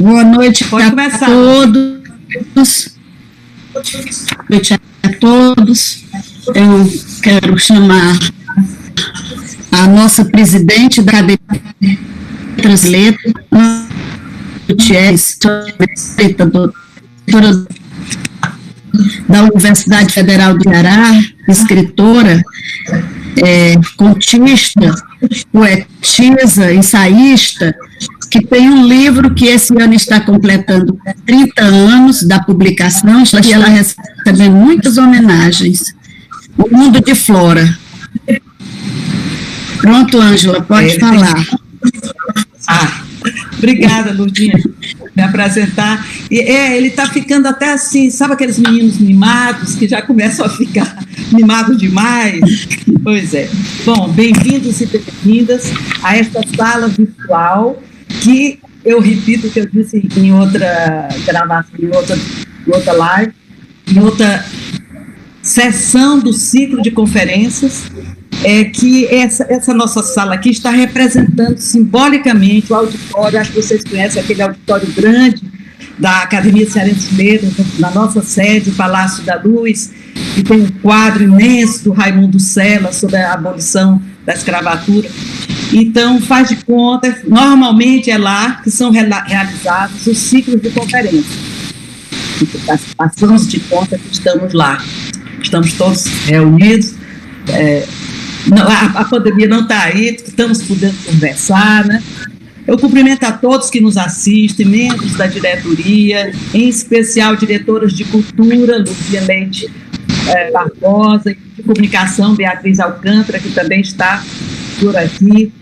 Boa noite Pode começar. Todos. Boa noite a todos. Eu quero chamar a nossa presidente da Academia Brasileira, doutora da Universidade Federal do Ceará, escritora, contista, poetisa, ensaísta, que tem um livro que esse ano está completando 30 anos da publicação, e ela recebe muitas homenagens. O Mundo de Flora. Pronto, Ângela, pode falar. Obrigada, Lourdinha, por me apresentar. Ele está ficando até assim, sabe aqueles meninos mimados que já começam a ficar mimados demais? Pois é. Bom, bem-vindos e bem-vindas a esta sala virtual que eu repito o que eu disse em outra gravação, em outra live, em outra sessão do ciclo de conferências, que essa nossa sala aqui está representando simbolicamente o auditório. Acho que vocês conhecem aquele auditório grande da Academia Cearense de Letras, na nossa sede, o Palácio da Luz, que tem um quadro imenso do Raimundo Sela sobre a abolição da escravatura. Então, faz de conta, normalmente é lá que são realizados os ciclos de conferência. Passamos de conta que estamos lá, estamos todos reunidos. A pandemia não está aí, estamos podendo conversar, né? Eu cumprimento a todos que nos assistem, membros da diretoria, em especial diretoras de cultura, Lúcia Leite Barbosa, e de comunicação, Beatriz Alcântara, que também está por aqui,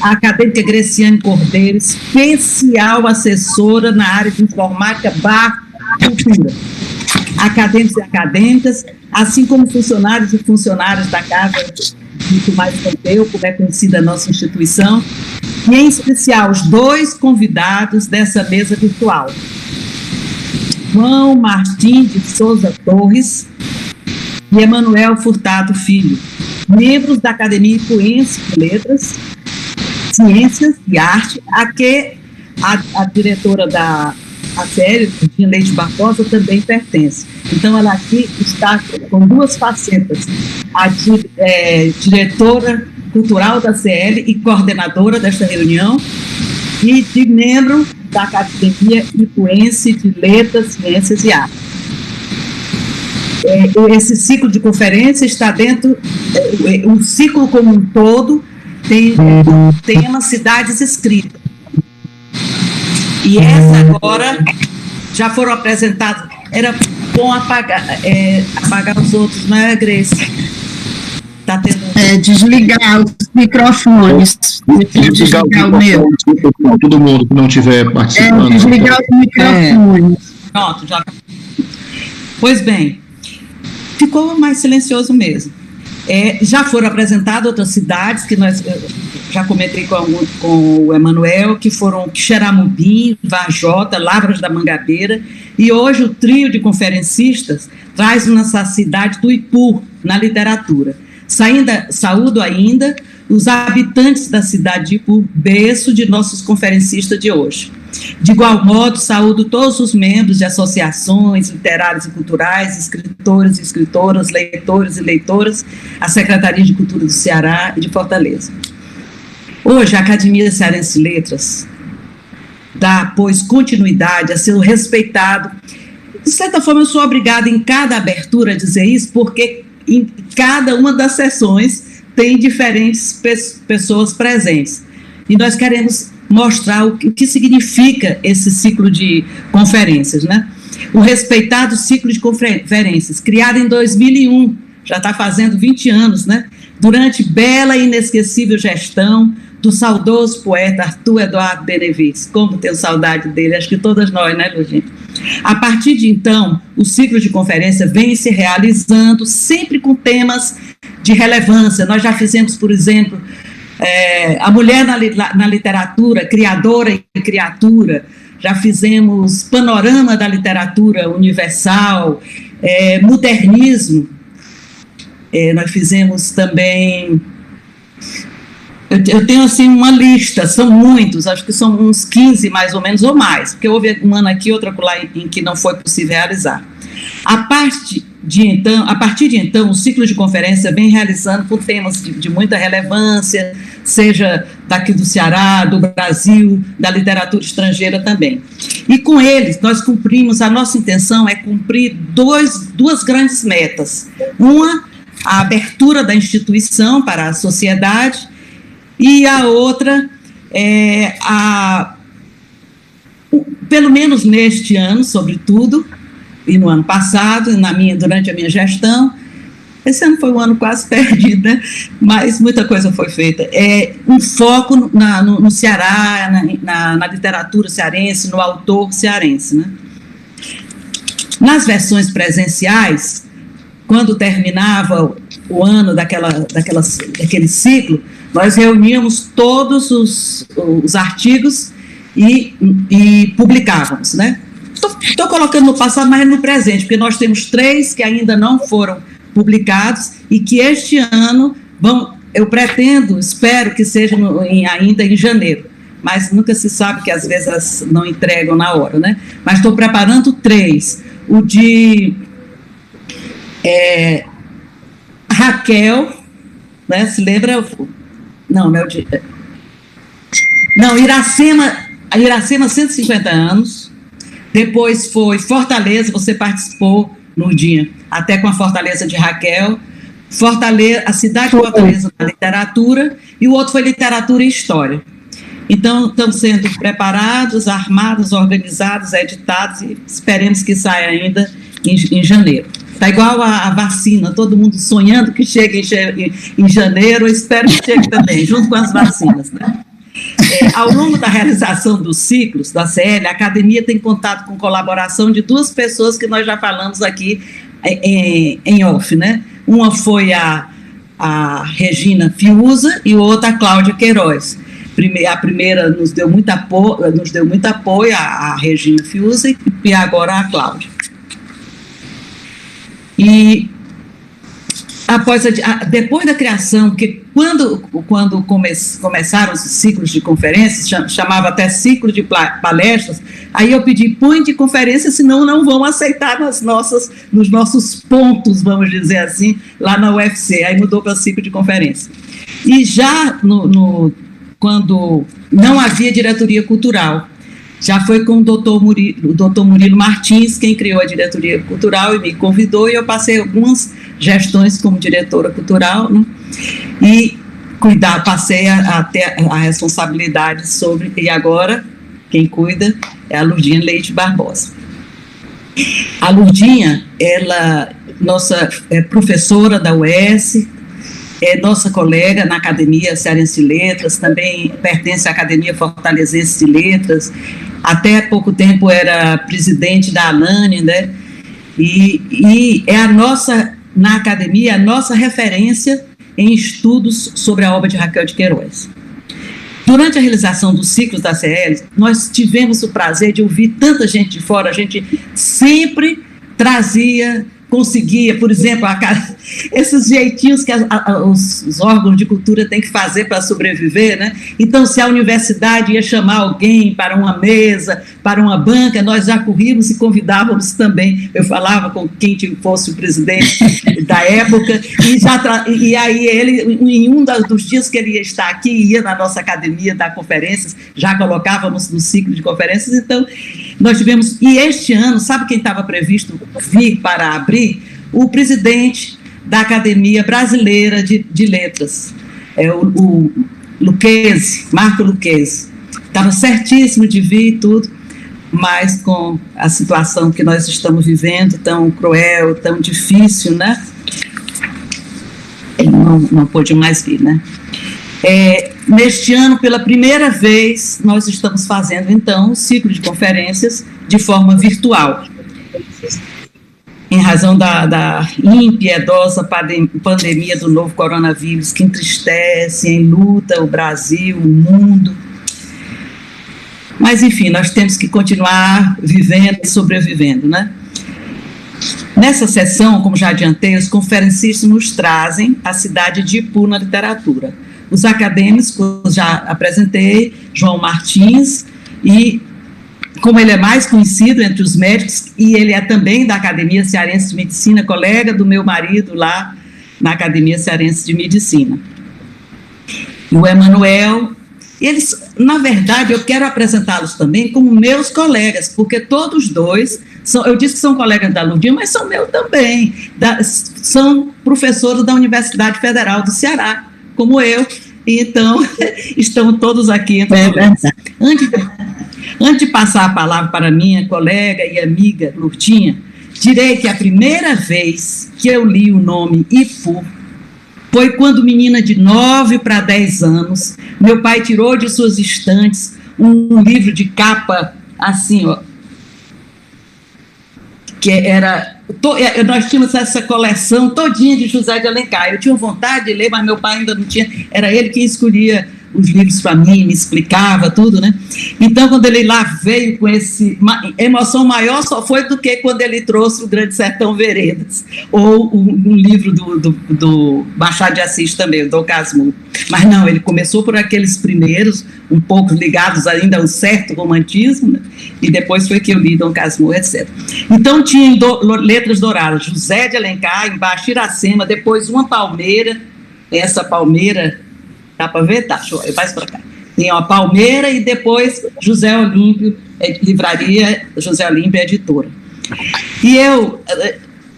a acadêmica Greciane Cordeiro, especial assessora na área de informática / cultura, acadêmicos e acadêmicas, assim como funcionários e funcionárias da Casa de Tomás Pompeu, como é conhecida a nossa instituição, e em especial os dois convidados dessa mesa virtual, João Martim de Souza Torres e Emanuel Furtado Filho, membros da Academia Ipuense de Letras, Ciências e Arte, a que a diretora da ACL, Virginia Leite Barbosa, também pertence. Então, ela aqui está com duas facetas, a diretora cultural da CL e coordenadora desta reunião, e de membro da Academia Ipuense de Letras, Ciências e Arte. Esse ciclo de conferência está dentro, o ciclo como um todo tem o tema Cidades Escritas. E essa agora já foram apresentadas. Era bom apagar os outros, não é, Grace? Tá tendo... desligar os microfones. Desligar o meu. Todo mundo que não estiver participando. Desligar os microfones. Pronto, já. Pois bem, ficou mais silencioso mesmo. Já foram apresentadas outras cidades que nós já comentei com o Emanuel, que foram Xeramubim, Vajota, Lavras da Mangabeira, e hoje o trio de conferencistas traz nossa cidade do Ipu, na literatura. Saúdo ainda os habitantes da cidade de Ipu, berço de nossos conferencistas de hoje. De igual modo, saúdo todos os membros de associações literárias e culturais, escritores e escritoras, leitores e leitoras, a Secretaria de Cultura do Ceará e de Fortaleza. Hoje, a Academia Cearense de Letras dá, pois, continuidade a ser respeitado. De certa forma, eu sou obrigada em cada abertura a dizer isso, porque em cada uma das sessões tem diferentes pessoas presentes. E nós queremos mostrar o que significa esse ciclo de conferências, né? O respeitado ciclo de conferências, criado em 2001, já está fazendo 20 anos, né? Durante bela e inesquecível gestão do saudoso poeta Arthur Eduardo Benevides. Como tenho saudade dele, acho que todas nós, né, Lurdinha? A partir de então, o ciclo de conferência vem se realizando sempre com temas de relevância. Nós já fizemos, por exemplo, a mulher na literatura, criadora e criatura, já fizemos panorama da literatura universal, modernismo, nós fizemos também Eu tenho, assim, uma lista, são muitos, acho que são uns 15 mais ou menos, ou mais, porque houve um ano aqui, outro lá em que não foi possível realizar. A partir de então, o ciclo de conferência vem realizando por temas de muita relevância, seja daqui do Ceará, do Brasil, da literatura estrangeira também. E com eles, nós cumprimos, a nossa intenção é cumprir duas grandes metas. Uma, a abertura da instituição para a sociedade, e a outra é pelo menos neste ano, sobretudo, e no ano passado, durante a minha gestão, esse ano foi um ano quase perdido, né? Mas muita coisa foi feita. Um foco no Ceará, na literatura cearense, no autor cearense, né? Nas versões presenciais, quando terminava o ano daquele ciclo, nós reuníamos todos os artigos e publicávamos, né? Estou colocando no passado, mas no presente, porque nós temos 3 que ainda não foram publicados e que este ano eu pretendo, espero que seja ainda em janeiro, mas nunca se sabe, que às vezes não entregam na hora, né? Mas estou preparando 3. O de Raquel, né? Se lembra? Não é o de... Não, Iracema, 150 anos. Depois foi Fortaleza, você participou, Lourdinha, até com a Fortaleza de Raquel. A cidade de Fortaleza na literatura, e o outro foi literatura e história. Então, estamos sendo preparados, armados, organizados, editados, e esperemos que saia ainda em janeiro. Está igual a vacina, todo mundo sonhando que chegue em janeiro, eu espero que chegue também, junto com as vacinas, né? Ao longo da realização dos ciclos da CL, a academia tem contado com colaboração de 2 pessoas que nós já falamos aqui em off, né? Uma foi a Regina Fiuza e outra a Cláudia Queiroz. A primeira nos deu muito apoio, a Regina Fiuza, e agora a Cláudia. E depois da criação, porque quando começaram os ciclos de conferências, chamava até ciclo de palestras, aí eu pedi, põe de conferência, senão não vão aceitar nos nossos pontos, vamos dizer assim, lá na UFC, aí mudou para ciclo de conferência. E já quando não havia diretoria cultural, já foi com o doutor Murilo Martins, quem criou a diretoria cultural e me convidou, e eu passei algumas gestões como diretora cultural, né? E passei a ter a responsabilidade sobre, e agora quem cuida é a Lourdinha Leite Barbosa. A Lourdinha, ela é professora da UES, é nossa colega na Academia Cearense de Letras, também pertence à Academia Fortalezense de Letras, até pouco tempo era presidente da ALANE, né? E é na academia, a nossa referência em estudos sobre a obra de Raquel de Queiroz. Durante a realização dos ciclos da CL, nós tivemos o prazer de ouvir tanta gente de fora, a gente sempre conseguia, por exemplo, esses jeitinhos que os órgãos de cultura têm que fazer para sobreviver, né? Então, se a universidade ia chamar alguém para uma mesa, para uma banca, nós já corríamos e convidávamos também. Eu falava com quem fosse o presidente da época, e aí ele, em um dos dias que ele ia estar aqui, ia na nossa academia dar conferências, já colocávamos no ciclo de conferências. Então, nós tivemos, e este ano, sabe quem estava previsto vir para abrir? O presidente da Academia Brasileira de Letras, o Lucchesi, Marco Lucchesi. Estava certíssimo de vir e tudo, mas com a situação que nós estamos vivendo, tão cruel, tão difícil, né? Ele não pôde mais vir, né? Neste ano, pela primeira vez, nós estamos fazendo, então, um ciclo de conferências de forma virtual, em razão da impiedosa pandemia do novo coronavírus, que entristece, enluta o Brasil, o mundo. Mas, enfim, nós temos que continuar vivendo e sobrevivendo, né? Nessa sessão, como já adiantei, os conferencistas nos trazem a cidade de Ipu na literatura. Os acadêmicos já apresentei, João Martins, e como ele é mais conhecido entre os médicos, e ele é também da Academia Cearense de Medicina, colega do meu marido lá na Academia Cearense de Medicina. E o Emanuel, eles, na verdade, eu quero apresentá-los também como meus colegas, porque todos dois, eu disse que são colegas da Lourdinha, mas são meus também, são professores da Universidade Federal do Ceará, como eu, e então estão todos aqui. Antes de passar a palavra para minha colega e amiga Lourdinha, direi que a primeira vez que eu li o nome Ipu foi quando, menina de 9 para 10 anos, meu pai tirou de suas estantes um livro de capa assim, ó, que era... nós tínhamos essa coleção todinha de José de Alencar. Eu tinha vontade de ler, mas meu pai ainda não tinha. Era ele quem escolhia os livros para mim, me explicava tudo, né? Então, quando ele lá veio com esse... emoção maior só foi do que quando ele trouxe o Grande Sertão Veredas, ou um livro do Machado de Assis também, o Dom Casmurro. Mas não, ele começou por aqueles primeiros, um pouco ligados ainda a um certo romantismo, né? E depois foi que eu li Dom Casmurro, etc. Então, tinha letras douradas, José de Alencar, embaixo Iracema, depois uma palmeira, essa palmeira... Dá para ver? Tá, show. Vai para cá. Tem uma palmeira e depois José Olímpio, livraria José Olímpio, editora. E eu,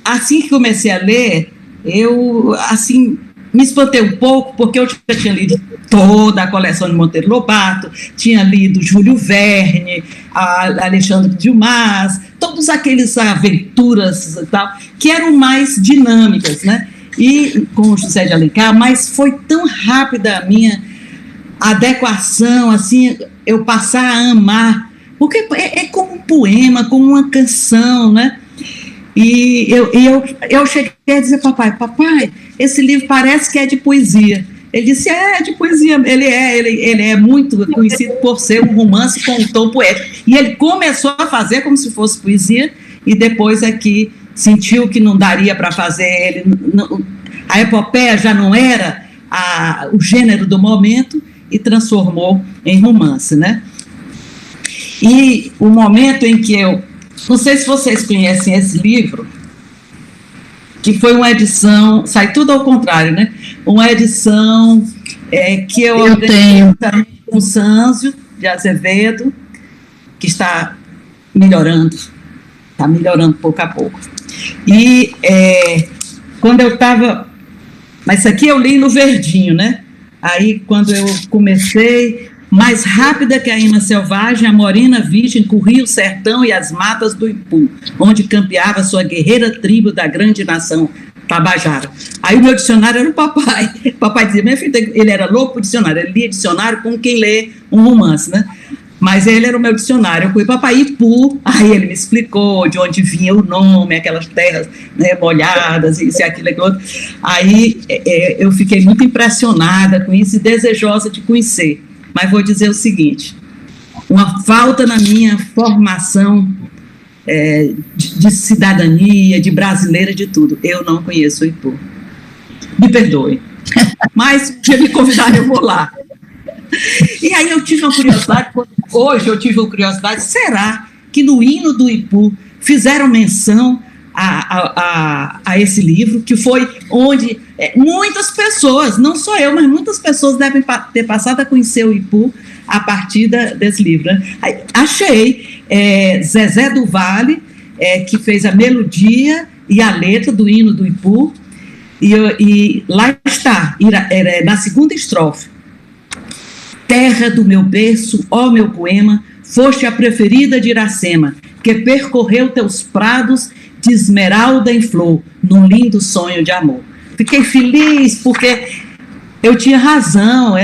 assim que comecei a ler, eu, assim, me espantei um pouco, porque eu já tinha lido toda a coleção de Monteiro Lobato, tinha lido Júlio Verne, Alexandre Dumas, todas aquelas aventuras e tal, que eram mais dinâmicas, né? E com o José de Alencar, mas foi tão rápida a minha adequação, assim, eu passar a amar, porque é como um poema, como uma canção, né? E eu cheguei a dizer, papai, esse livro parece que é de poesia. Ele disse, é de poesia, ele é muito conhecido por ser um romance com um tom poético. E ele começou a fazer como se fosse poesia, e depois é que sentiu que não daria para fazer, a epopeia já não era o gênero do momento e transformou em romance, né? E o momento em que eu... Não sei se vocês conhecem esse livro, que foi uma edição... Sai tudo ao contrário, né? Uma edição que eu tenho com Sânzio de Azevedo, que está melhorando pouco a pouco. E quando eu estava... Mas isso aqui eu li no verdinho, né? Aí, quando eu comecei, mais rápida que a Ima selvagem, a morena virgem corria o sertão e as matas do Ipu, onde campeava sua guerreira tribo da grande nação Tabajara. Aí o meu dicionário era o papai. O papai dizia, minha filha, ele era louco por dicionário, ele lia dicionário como quem lê um romance, né? Mas ele era o meu dicionário. Eu fui, papai, Ipu. Aí ele me explicou de onde vinha o nome, aquelas terras, né, molhadas, isso e aquilo, aquilo outro. Aí eu fiquei muito impressionada com isso e desejosa de conhecer. Mas vou dizer o seguinte, uma falta na minha formação de cidadania, de brasileira, de tudo. Eu não conheço o Ipu. Me perdoe. Mas, se me convidar, eu vou lá. E aí eu tive uma curiosidade, hoje eu tive uma curiosidade, será que no hino do Ipu fizeram menção a esse livro, que foi onde muitas pessoas, não só eu, mas muitas pessoas devem ter passado a conhecer o Ipu a partir desse livro, né? Aí, achei Zezé do Vale, que fez a melodia e a letra do hino do Ipu, e lá está, na segunda estrofe: terra do meu berço, ó meu poema, foste a preferida de Iracema, que percorreu teus prados de esmeralda em flor, num lindo sonho de amor. Fiquei feliz, porque eu tinha razão,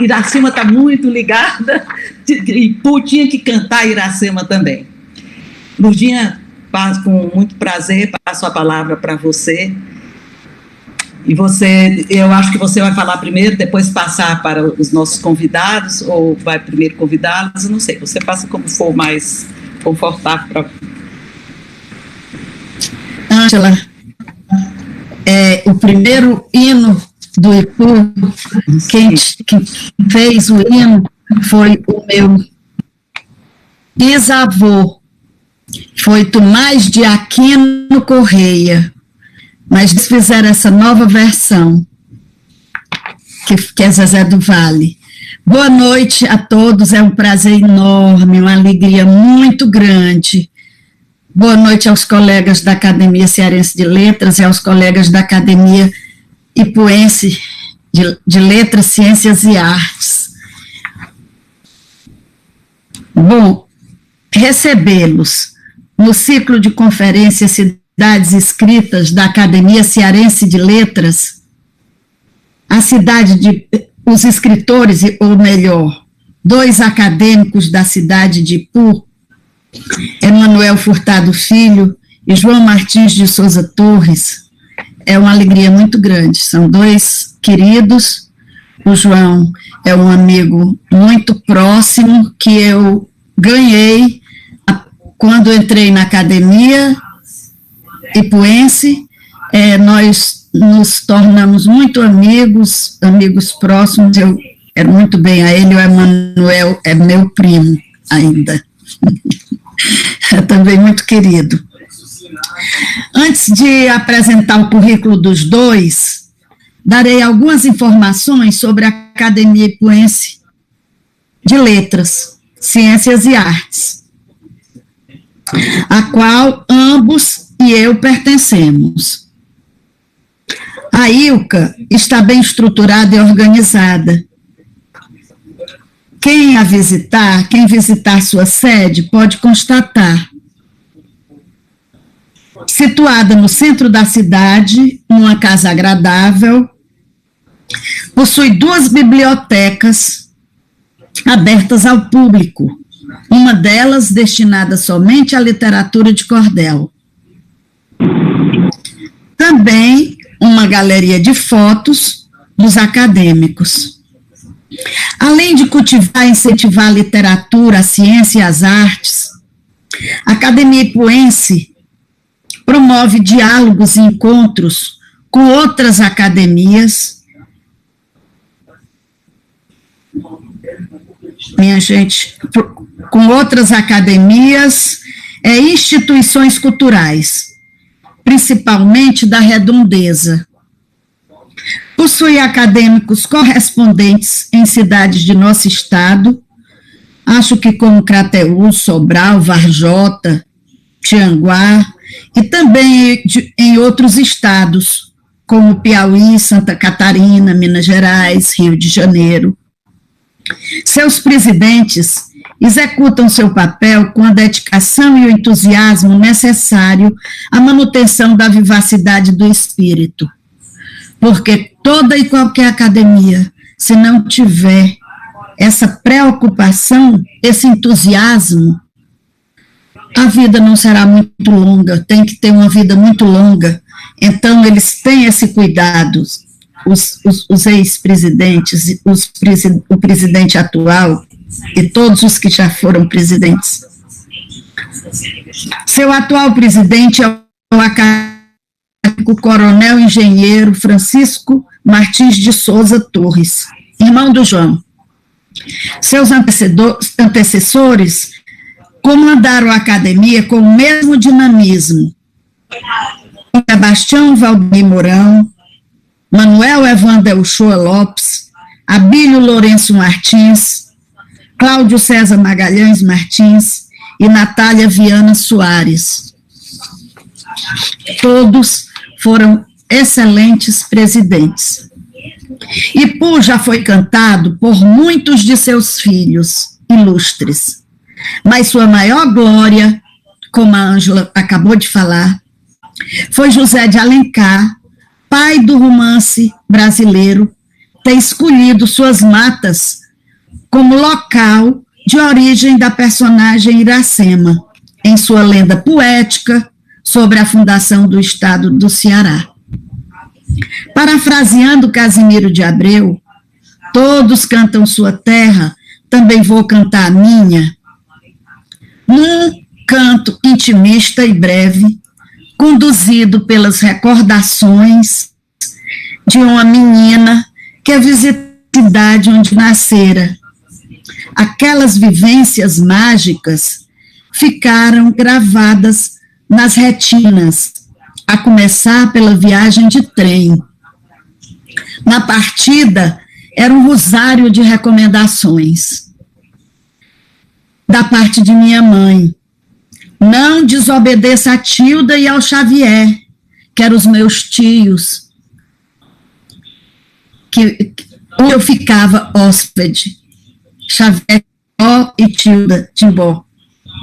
Iracema está muito ligada, e tinha que cantar Iracema também. Lourdinha, com muito prazer, passo a palavra para você. E eu acho que você vai falar primeiro, depois passar para os nossos convidados, ou vai primeiro convidá-los, eu não sei, você passa como for mais confortável para... Ângela, o primeiro hino do Ipu, quem fez o hino foi o meu bisavô, foi Tomás de Aquino Correia, mas eles fizeram essa nova versão, que é Zezé do Vale. Boa noite a todos, é um prazer enorme, uma alegria muito grande. Boa noite aos colegas da Academia Cearense de Letras e aos colegas da Academia Ipuense de Letras, Ciências e Artes. Bom, recebê-los no ciclo de conferências Cidades Escritas da Academia Cearense de Letras, os escritores, ou melhor, 2 acadêmicos da cidade de Ipu, Emanuel Furtado Filho e João Martins de Souza Torres, é uma alegria muito grande. São 2 queridos. O João é um amigo muito próximo que eu ganhei quando entrei na Academia Ipuense. Nós nos tornamos muito amigos próximos. Eu quero muito bem a ele. O Emanuel é meu primo ainda. É também muito querido. Antes de apresentar o currículo dos 2, darei algumas informações sobre a Academia Ipuense de Letras, Ciências e Artes, a qual ambos e eu pertencemos. A ILCA está bem estruturada e organizada. Quem visitar sua sede, pode constatar. Situada no centro da cidade, numa casa agradável, possui 2 bibliotecas abertas ao público, uma delas destinada somente à literatura de cordel. Também uma galeria de fotos dos acadêmicos. Além de cultivar e incentivar a literatura, a ciência e as artes, a Academia Ipuense promove diálogos e encontros com outras academias. Minha gente, com outras academias e instituições culturais, principalmente da Redondeza. Possui acadêmicos correspondentes em cidades de nosso estado, acho que como Crateús, Sobral, Varjota, Tianguá, e também em outros estados, como Piauí, Santa Catarina, Minas Gerais, Rio de Janeiro. Seus presidentes executam seu papel com a dedicação e o entusiasmo necessário à manutenção da vivacidade do espírito, porque toda e qualquer academia, se não tiver essa preocupação, esse entusiasmo, a vida não será muito longa, tem que ter uma vida muito longa. Então, eles têm esse cuidado, os ex-presidentes, o presidente atual e todos os que já foram presidentes. Seu atual presidente é o acadêmico coronel engenheiro Francisco Martins de Souza Torres, irmão do João. Seus antecessores comandaram a academia com o mesmo dinamismo. Sebastião Valdemir Mourão, Manuel Evandro Uchoa Lopes, Abílio Lourenço Martins, Cláudio César Magalhães Martins e Natália Viana Soares. Todos foram excelentes presidentes. Ipu já foi cantado por muitos de seus filhos ilustres, mas sua maior glória, como a Ângela acabou de falar, foi José de Alencar, pai do romance brasileiro, ter escolhido suas matas como local de origem da personagem Iracema, em sua lenda poética sobre a fundação do estado do Ceará. Parafraseando Casimiro de Abreu, todos cantam sua terra, também vou cantar a minha, num canto intimista e breve, conduzido pelas recordações de uma menina que visita a cidade onde nascera. Aquelas vivências mágicas ficaram gravadas nas retinas, a começar pela viagem de trem. Na partida, era um rosário de recomendações da parte de minha mãe. Não desobedeça a Tilda e ao Xavier, que eram os meus tios, onde eu ficava hóspede. Xavier e Tilda Timbó,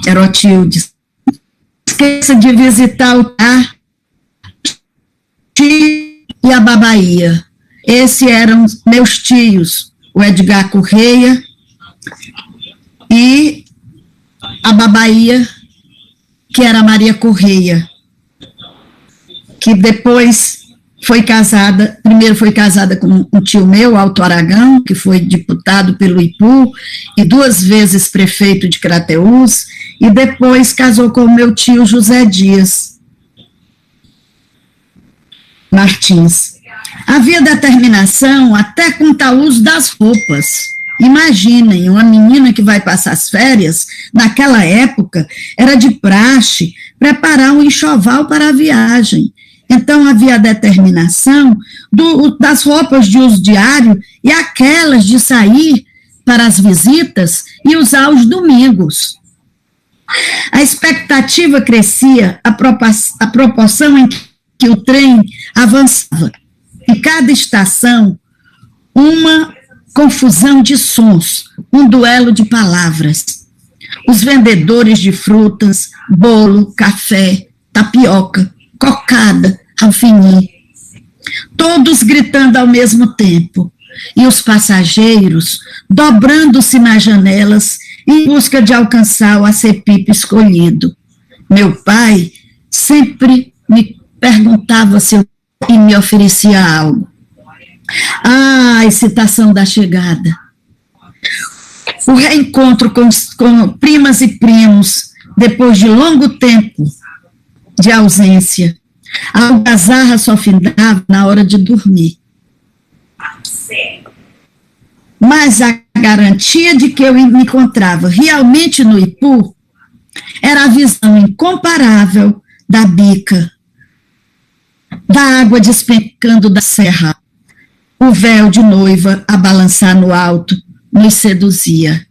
Herotildes. Esqueça de visitar o tio e a Babaia. Esses eram meus tios, o Edgar Correia e a Babaia, que era a Maria Correia, que depois foi casada, primeiro foi casada com um tio meu, Alto Aragão, que foi deputado pelo Ipu e 2 vezes prefeito de Crateús, e depois casou com o meu tio José Dias Martins. Havia determinação até quanto ao uso das roupas. Imaginem, uma menina que vai passar as férias, naquela época, era de praxe preparar um enxoval para a viagem. Então, havia a determinação das roupas de uso diário e aquelas de sair para as visitas e usar os domingos. A expectativa crescia à proporção em que o trem avançava. Em cada estação, uma confusão de sons, um duelo de palavras. Os vendedores de frutas, bolo, café, tapioca, cocada, alfini, todos gritando ao mesmo tempo, e os passageiros dobrando-se nas janelas em busca de alcançar o acepipe escolhido. Meu pai sempre me perguntava se eu e me oferecia algo. A excitação da chegada. O reencontro com primas e primos, depois de longo tempo de ausência. A algazarra só findava na hora de dormir. Mas a garantia de que eu me encontrava realmente no Ipu era a visão incomparável da bica, da água despencando da serra. O véu de noiva a balançar no alto nos seduzia.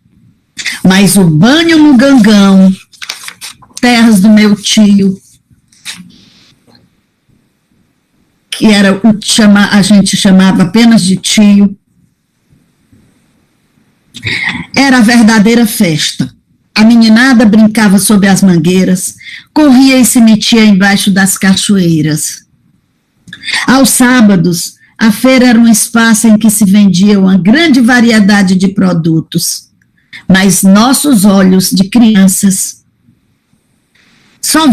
Mas o banho no Gangão, terras do meu tio, que era a gente chamava apenas de tio, era a verdadeira festa. A meninada brincava sob as mangueiras, corria e se metia embaixo das cachoeiras. Aos sábados, a feira era um espaço em que se vendia uma grande variedade de produtos, mas nossos olhos de crianças só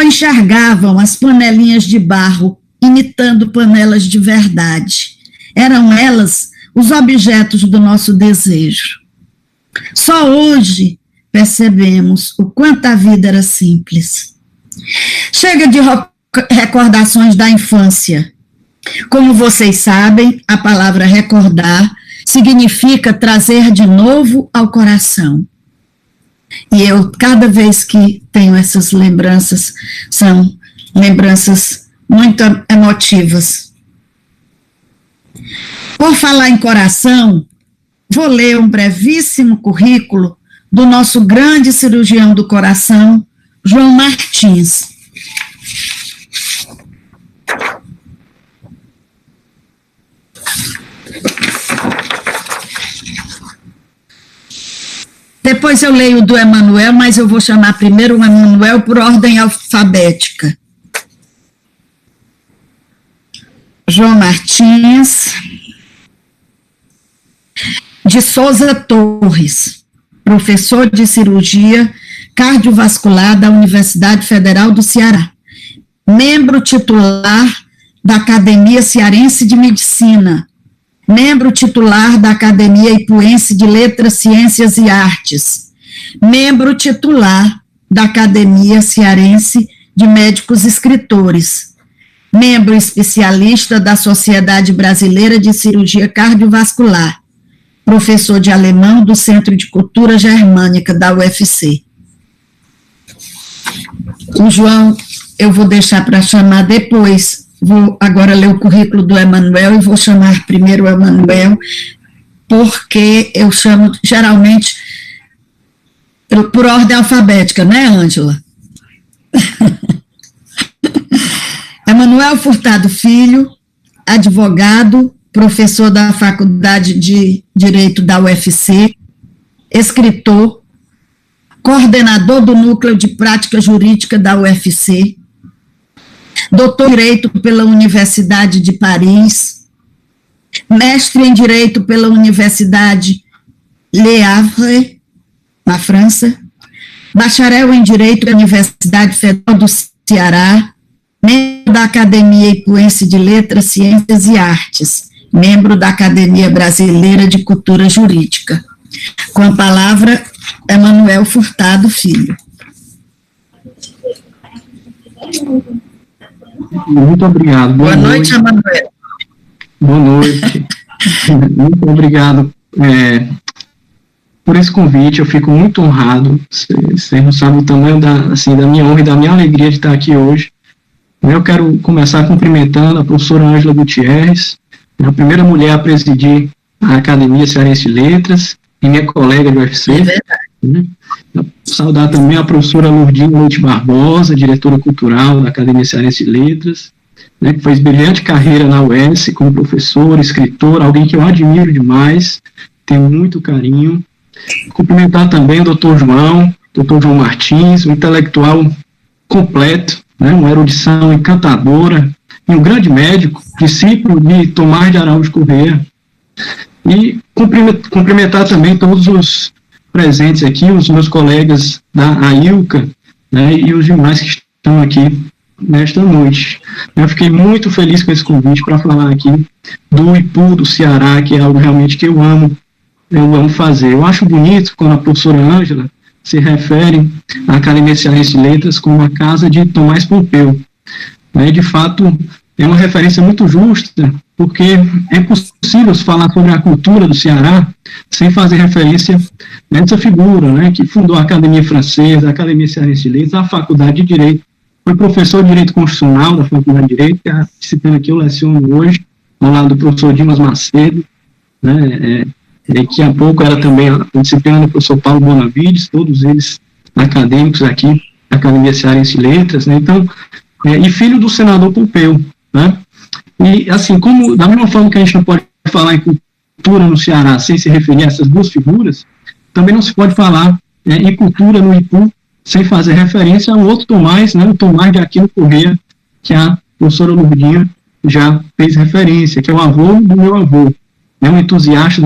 enxergavam as panelinhas de barro imitando panelas de verdade. Eram elas os objetos do nosso desejo. Só hoje percebemos o quanto a vida era simples. Chega de recordações da infância. Como vocês sabem, a palavra recordar significa trazer de novo ao coração. E eu, cada vez que tenho essas lembranças, são lembranças muito emotivas. Por falar em coração, vou ler um brevíssimo currículo do nosso grande cirurgião do coração, João Martins. Depois eu leio do Emanuel, mas eu vou chamar primeiro o Emanuel por ordem alfabética. João Martins de Souza Torres, professor de cirurgia cardiovascular da Universidade Federal do Ceará, membro titular da Academia Cearense de Medicina, membro titular da Academia Ipuense de Letras, Ciências e Artes, membro titular da Academia Cearense de Médicos Escritores, membro especialista da Sociedade Brasileira de Cirurgia Cardiovascular, professor de alemão do Centro de Cultura Germânica da UFC. O João, eu vou deixar para chamar depois, vou agora ler o currículo do Emanuel e vou chamar primeiro o Emanuel, porque eu chamo geralmente por ordem alfabética, né, Ângela? Emanuel Furtado Filho, advogado, professor da Faculdade de Direito da UFC, escritor, coordenador do Núcleo de Prática Jurídica da UFC, doutor em Direito pela Universidade de Paris, mestre em Direito pela Universidade Le Havre, na França, bacharel em Direito pela Universidade Federal do Ceará, membro da Academia Ipuense de Letras, Ciências e Artes, membro da Academia Brasileira de Cultura Jurídica. Com a palavra, Emanuel Furtado Filho. Muito obrigado. Boa noite, Emanuel. Boa noite. Muito obrigado por esse convite. Eu fico muito honrado. Vocês não sabem o tamanho da minha honra e da minha alegria de estar aqui hoje. Eu quero começar cumprimentando a professora Ângela Gutierrez, a primeira mulher a presidir a Academia Cearense de Letras, e minha colega de UFC. É verdade. Saudar também a professora Lourdinha Leite Barbosa, diretora cultural da Academia Cearense de Letras, que fez brilhante carreira na UES como professora, escritora, alguém que eu admiro demais, tenho muito carinho. Cumprimentar também o doutor João Martins, um intelectual completo, uma erudição encantadora, e um grande médico, discípulo de Tomás de Araújo Corrêa. E cumprimentar também todos os presentes aqui, os meus colegas da AILCA, e os demais que estão aqui nesta noite. Eu fiquei muito feliz com esse convite para falar aqui do IPU do Ceará, que é algo realmente que eu amo fazer. Eu acho bonito quando a professora Ângela se refere à Academia Cearense de Letras como a casa de Tomás Pompeu. De fato, é uma referência muito justa, porque é possível falar sobre a cultura do Ceará sem fazer referência a essa figura, que fundou a Academia Francesa, a Academia Cearense de Letras, a Faculdade de Direito, foi professor de Direito Constitucional da Faculdade de Direito, que é a disciplina que eu leciono hoje, ao lado do professor Dimas Macedo, que há pouco era também a disciplina do professor Paulo Bonavides, todos eles acadêmicos aqui, da Academia Cearense de Letras, então, e filho do senador Pompeu, E, assim, como, da mesma forma que a gente não pode falar em cultura no Ceará sem se referir a essas duas figuras, também não se pode falar em cultura no IPU sem fazer referência a um outro Tomás, o Tomás de Aquino Corrêa, que a professora Lourdinha já fez referência, que é o avô do meu avô. É um entusiasta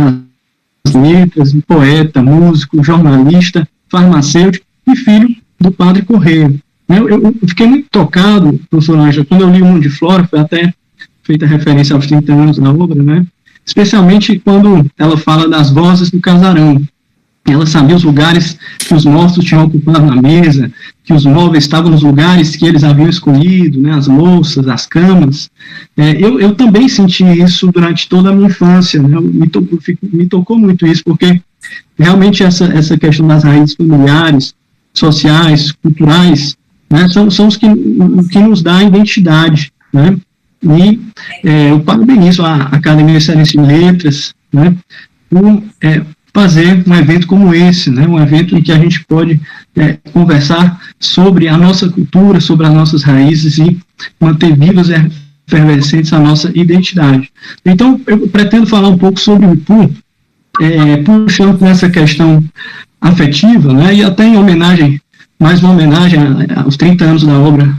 das letras, um poeta, músico, jornalista, farmacêutico e filho do padre Corrêa. Eu fiquei muito tocado, professora Ângela, quando eu li O Mundo de Flora, foi até feita referência aos 30 anos da obra, especialmente quando ela fala das vozes do casarão. Ela sabia os lugares que os mortos tinham ocupado na mesa, que os móveis estavam nos lugares que eles haviam escolhido, as louças, as camas. Eu também senti isso durante toda a minha infância, me tocou muito isso, porque realmente essa questão das raízes familiares, sociais, culturais, são os que nos dá a identidade, E eu parabenizo a Academia Cearense de Letras, por fazer um evento como esse, um evento em que a gente pode conversar sobre a nossa cultura, sobre as nossas raízes e manter vivas e efervescentes a nossa identidade. Então, eu pretendo falar um pouco sobre o IPU, puxando por essa questão afetiva, e até em homenagem, mais uma homenagem aos 30 anos da obra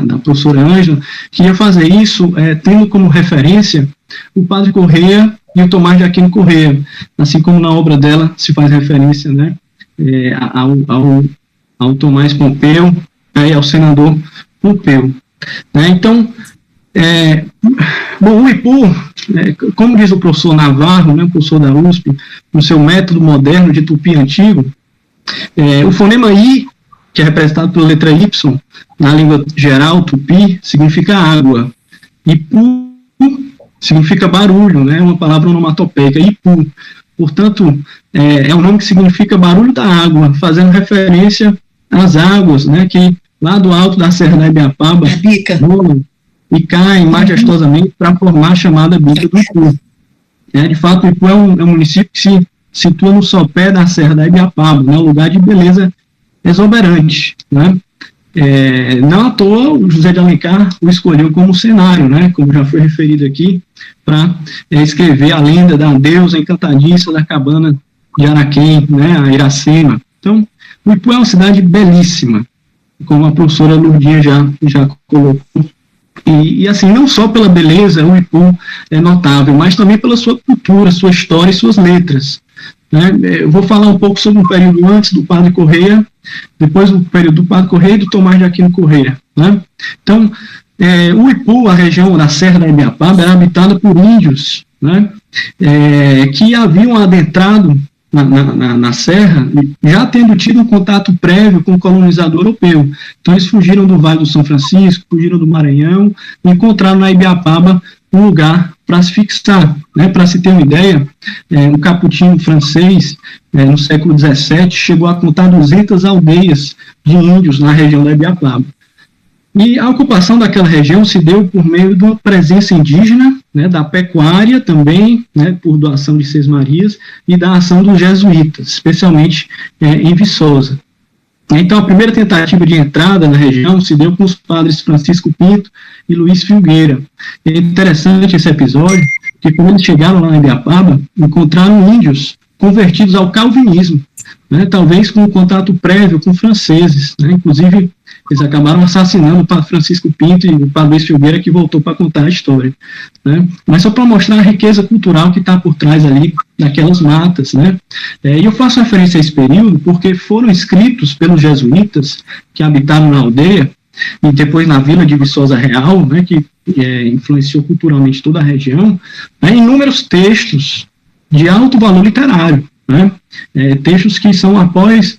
da professora Ângela, queria fazer isso tendo como referência o padre Corrêa e o Tomás de Aquino Corrêa, assim como na obra dela se faz referência ao Tomás Pompeu e ao senador Pompeu. Então, o IPU, como diz o professor Navarro, o professor da USP, no seu método moderno de tupi antigo, o fonema I, que é representado pela letra Y, na língua geral, tupi, significa água. Ipu significa barulho, né? Uma palavra onomatopeica, Ipu. Portanto, é um nome que significa barulho da água, fazendo referência às águas, né? Que lá do alto da Serra da Ibiapaba rolam e caem majestosamente para formar a chamada bica do Ipu. De fato, o Ipu é um município que se situa no sopé da Serra da Ibiapaba, né? Um lugar de beleza exuberante, né? Não à toa o José de Alencar o escolheu como cenário, né, como já foi referido aqui, para escrever a lenda da deusa encantadiça da cabana de Araquém, né, a Iracema. Então, o Ipu é uma cidade belíssima, como a professora Lourdinha já colocou. E assim, não só pela beleza o Ipu é notável, mas também pela sua cultura, sua história e suas letras. Né? Eu vou falar um pouco sobre um período antes do Padre Correia, depois do período do Padre Correia e do Tomás de Aquino Correia. Né? Então, o Ipu, a região da Serra da Ibiapaba, era habitada por índios, né? Que haviam adentrado na serra, já tendo tido um contato prévio com o colonizador europeu. Então, eles fugiram do Vale do São Francisco, fugiram do Maranhão, e encontraram na Ibiapaba um lugar para se fixar. Né? Para se ter uma ideia, um caputinho francês, no século XVII, chegou a contar 200 aldeias de índios na região da Ibiapaba. E a ocupação daquela região se deu por meio de uma presença indígena, né, da pecuária também, né, por doação de Sesmarias, e da ação dos jesuítas, especialmente em Viçosa. Então, a primeira tentativa de entrada na região se deu com os padres Francisco Pinto e Luiz Filgueira. É interessante esse episódio, porque quando eles chegaram lá na Ibiapaba, encontraram índios convertidos ao calvinismo, né, talvez com um contato prévio com franceses, né, inclusive eles acabaram assassinando o padre Francisco Pinto e o padre Luiz Filgueira, que voltou para contar a história. Né? Mas só para mostrar a riqueza cultural que está por trás ali daquelas matas. Né? E eu faço referência a esse período porque foram escritos pelos jesuítas que habitaram na aldeia e depois na vila de Viçosa Real, né, que influenciou culturalmente toda a região, né, inúmeros textos de alto valor literário. Né? Textos que são após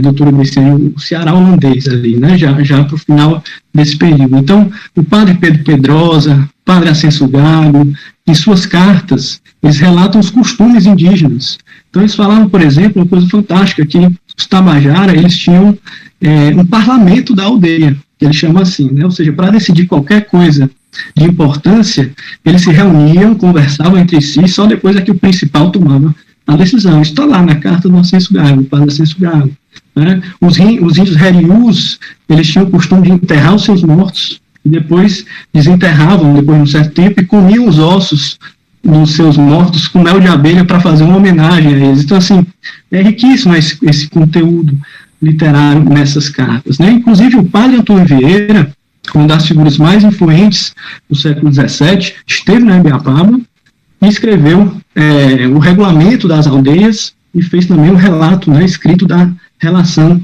doutora Bricene, o Ceará holandês ali, né? já para o final desse período. Então, o padre Pedro Pedrosa, o padre Ascenso Gago, em suas cartas, eles relatam os costumes indígenas. Então, eles falaram, por exemplo, uma coisa fantástica, que os Tabajara, eles tinham um parlamento da aldeia, que eles chamam assim, né? Ou seja, para decidir qualquer coisa de importância, eles se reuniam, conversavam entre si, só depois é que o principal tomava a decisão. Isso está lá na carta do Ascenso Gago, do padre Ascenso Gago. Né? Os índios Heriús, eles tinham o costume de enterrar os seus mortos, e depois desenterravam, depois de um certo tempo, e comiam os ossos dos seus mortos com mel de abelha para fazer uma homenagem a eles. Então, assim, é riquíssimo esse conteúdo literário nessas cartas. Né? Inclusive, o padre Antônio Vieira, uma das figuras mais influentes do século XVII, esteve na Ibiapaba, e escreveu o regulamento das aldeias e fez também um relato, né, escrito da relação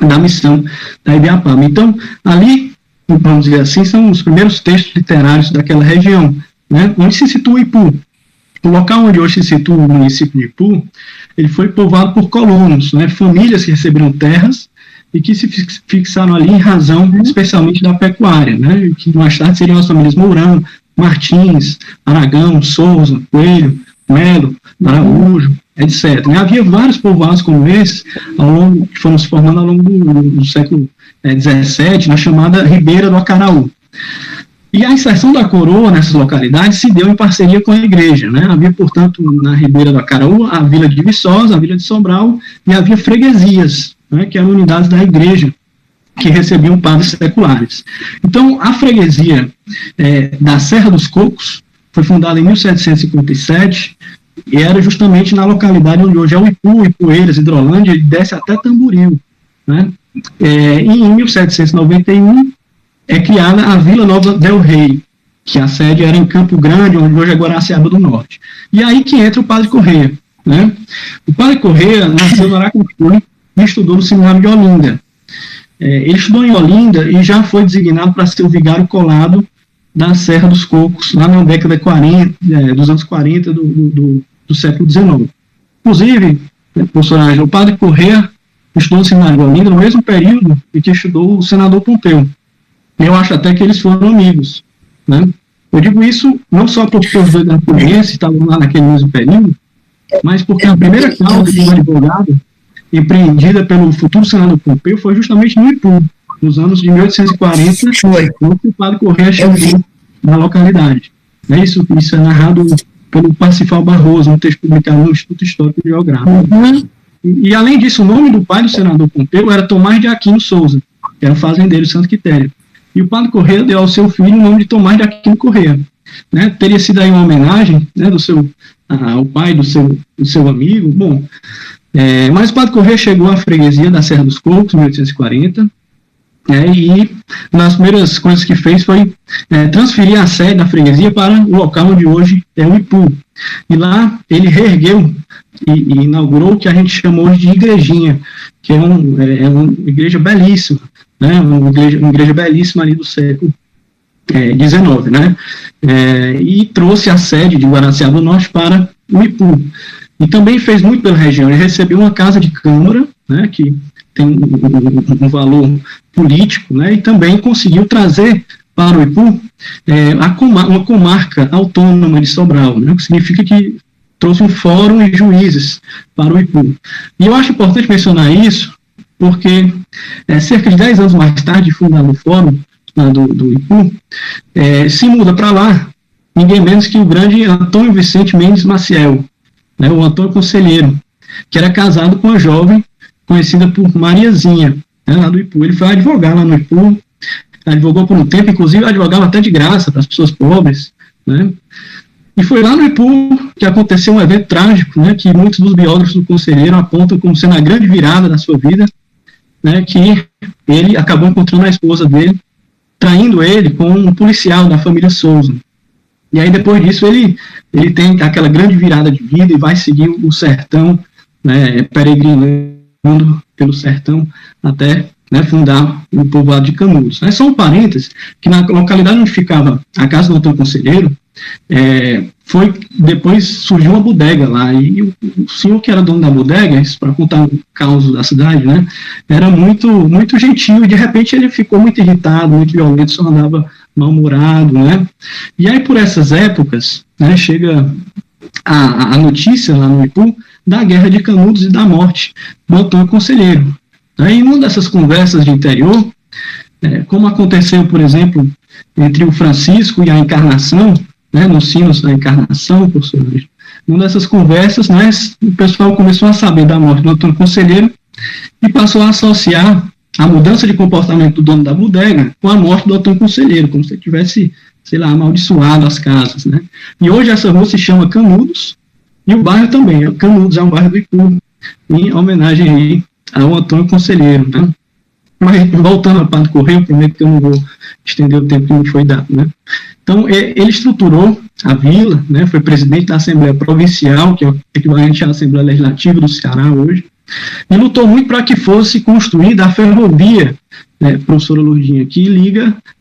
da missão da Ibiapaba. Então, ali, vamos dizer assim, são os primeiros textos literários daquela região, né, onde se situa Ipu. O local onde hoje se situa o município de Ipu, ele foi povoado por colonos, né, famílias que receberam terras e que se fixaram ali em razão, especialmente da pecuária, né, que mais tarde seriam as famílias Mourão, Martins, Aragão, Souza, Coelho, Melo, Araújo, etc. Havia vários povoados como esse, que foram se formando ao longo do século XVII, na chamada Ribeira do Acaraú. E a inserção da coroa nessas localidades se deu em parceria com a igreja. Né? Havia, portanto, na Ribeira do Acaraú, a vila de Viçosa, a vila de Sobral, e havia freguesias, né, que eram unidades da igreja, que recebiam padres seculares. Então, a freguesia da Serra dos Cocos foi fundada em 1757 e era justamente na localidade onde hoje é o Ipu, Ipueiras, Hidrolândia, e desce até Tamboril. Né? E em 1791 é criada a Vila Nova del Rei, que a sede era em Campo Grande, onde hoje é Guaraciaba do Norte. E aí que entra o padre Correia. Né? O padre Correia nasceu no Aracaju e estudou no seminário de Olinda. Ele estudou em Olinda e já foi designado para ser o vigário colado da Serra dos Cocos, lá na década 40, dos anos 40 do século XIX. Inclusive, professor Ângelo, o padre Correia estudou no Seminário de Olinda no mesmo período em que estudou o senador Pompeu. Eu acho até que eles foram amigos, né? Eu digo isso não só porque os dois antigoenses estavam lá naquele mesmo período, mas porque a primeira causa de um advogado empreendida pelo futuro senador Pompeu foi justamente no Ipu, nos anos de 1840, quando o Padre Correia chegou na localidade. Isso é narrado pelo Parsifal Barroso, um texto publicado no Instituto Histórico e Geográfico. E, além disso, o nome do pai do senador Pompeu era Tomás de Aquino Souza, que era fazendeiro de Santo Quitério. E o Padre Correia deu ao seu filho o nome de Tomás de Aquino Correia. Né? Teria sido aí uma homenagem, né, ao pai do seu amigo. Bom, mas o Padre Correia chegou à freguesia da Serra dos Cocos, em 1840, e uma das primeiras coisas que fez foi transferir a sede da freguesia para o local onde hoje é o Ipu. E lá ele reergueu e inaugurou o que a gente chamou hoje de igrejinha, que é uma igreja belíssima, né, uma igreja belíssima ali do século XIX, né, e trouxe a sede de Guaraciaba do Norte para o Ipu. E também fez muito pela região. Ele recebeu uma casa de câmara, né, que tem um valor político, né, e também conseguiu trazer para o Ipu uma comarca autônoma de Sobral, né, o que significa que trouxe um fórum e juízes para o Ipu. E eu acho importante mencionar isso, porque cerca de 10 anos mais tarde, fundado o fórum lá do Ipu, se muda para lá ninguém menos que o grande Antônio Vicente Mendes Maciel, né, o Antônio Conselheiro, que era casado com uma jovem conhecida por Mariazinha, né, lá do Ipu. Ele foi advogar lá no Ipu, advogou por um tempo, inclusive advogava até de graça para as pessoas pobres, né, e foi lá no Ipu que aconteceu um evento trágico, né, que muitos dos biógrafos do Conselheiro apontam como sendo a grande virada da sua vida, né, que ele acabou encontrando a esposa dele, traindo ele com um policial da família Souza. E aí, depois disso, ele tem aquela grande virada de vida e vai seguir o sertão, né, peregrinando pelo sertão até, né, fundar o povoado de Canudos. Só um parênteses, que na localidade onde ficava a casa do Antônio Conselheiro, depois surgiu uma bodega lá, e o senhor que era dono da bodega, isso para contar o caos da cidade, né, era muito, muito gentil, e de repente ele ficou muito irritado, muito violento, só andava mal-humorado, né, e aí por essas épocas, né, chega a notícia lá no Ipu da guerra de Canudos e da morte do Antônio Conselheiro. Aí, em uma dessas conversas de interior, como aconteceu, por exemplo, entre o Francisco e a Encarnação, né, nos sinos da Encarnação, professor, numa dessas conversas, né, o pessoal começou a saber da morte do Antônio Conselheiro e passou a associar a mudança de comportamento do dono da bodega com a morte do Antônio Conselheiro, como se ele tivesse, sei lá, amaldiçoado as casas, né. E hoje essa rua se chama Canudos, e o bairro também, Canudos é um bairro do Ipu, em homenagem aí ao Antônio Conselheiro, né. Mas, voltando ao Padre Correia, eu prometo que eu não vou estender o tempo que me foi dado, né. Então, ele estruturou a vila, né, foi presidente da Assembleia Provincial, que é o equivalente à Assembleia Legislativa do Ceará hoje, e lutou muito para que fosse construída a ferrovia, né, professora Lourdinha, que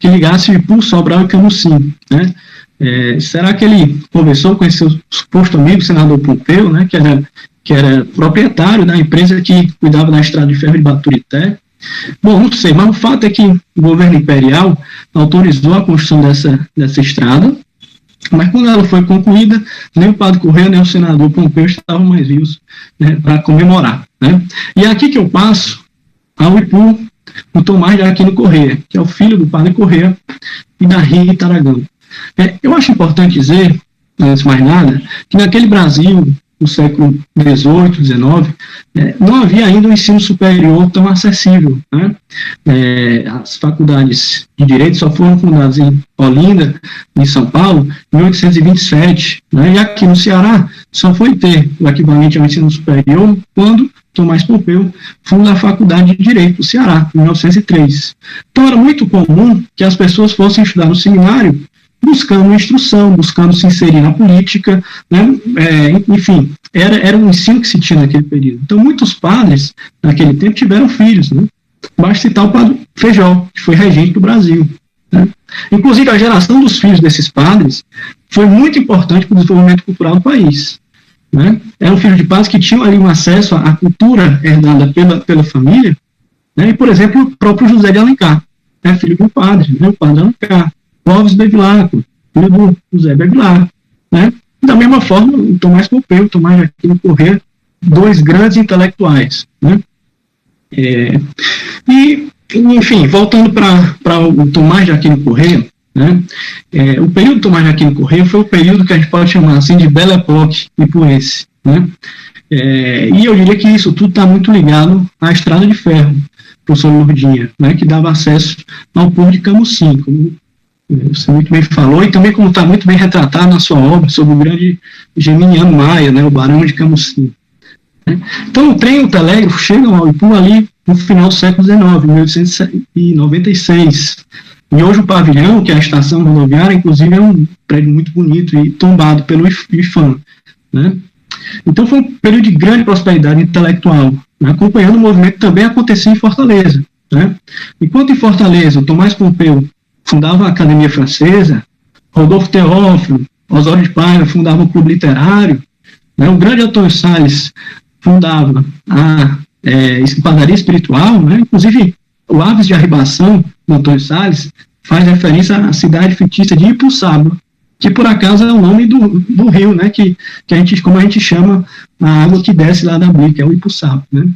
ligasse Ipu, Sobral e Camusim, né. Será que ele conversou com esse seu suposto amigo, o senador Pompeu, né, que era proprietário da empresa que cuidava da estrada de ferro de Baturité? Bom, não sei, mas o fato é que o governo imperial autorizou a construção dessa estrada, mas quando ela foi concluída, nem o Padre Correia nem o senador Pompeu estavam mais vivos, né, para comemorar, né? E é aqui que eu passo ao Ipu, o Tomás de Aquino Correia, que é o filho do Padre Correia e da Rita Aragão. Eu acho importante dizer, antes de mais nada, que naquele Brasil, no século XVIII, XIX, não havia ainda um ensino superior tão acessível, né? As faculdades de Direito só foram fundadas em Olinda, em São Paulo, em 1827, né? E aqui no Ceará só foi ter o equivalente ao ensino superior quando Tomás Pompeu funda a Faculdade de Direito do Ceará, em 1903. Então era muito comum que as pessoas fossem estudar no seminário buscando instrução, buscando se inserir na política, né? Enfim, era um ensino que se tinha naquele período. Então, muitos padres, naquele tempo, tiveram filhos, né? Basta citar o padre Feijó, que foi regente do Brasil, né? Inclusive, a geração dos filhos desses padres foi muito importante para o desenvolvimento cultural do país. né? Eram filhos de padres que tinham ali um acesso à cultura herdada pela família, né? E, por exemplo, o próprio José de Alencar, né? Filho do padre, né? O padre Alencar, Clóvis Bevilacqua, filho do José Bevilacqua, né? Da mesma forma, o Tomás Pompeu, o Tomás de Aquino Corrêa, dois grandes intelectuais, né? E, enfim, voltando para o Tomás de Aquino Corrêa, né? O período do Tomás de Aquino Corrêa foi o período que a gente pode chamar assim de Belle Époque ipuense, né? E eu diria que isso tudo está muito ligado à Estrada de Ferro, professor Lourdinha, né? Que dava acesso ao povo de Camusim, como você muito bem falou, e também como está muito bem retratado na sua obra sobre o grande Geminiano Maia, né? O Barão de Camusim. Então, o trem e o telégrafo chegam ao Ipu ali no final do século XIX, 1896. E hoje o pavilhão, que é a estação rodoviária, inclusive é um prédio muito bonito e tombado pelo IFAM, né? Então, foi um período de grande prosperidade intelectual, né? Acompanhando o movimento que também acontecia em Fortaleza, né? Enquanto em Fortaleza, o Tomás Pompeu fundava a Academia Francesa, Rodolfo Teófilo, Osório de Paiva fundava o Clube Literário, né? O grande Antônio Salles fundava a Padaria Espiritual, né? Inclusive o Aves de Arribação, do Antônio Salles, faz referência à cidade fictícia de Ipuçaba, que por acaso é o nome do rio, né? Que como a gente chama a água que desce lá da Blica, que é o Ipuçaba, né?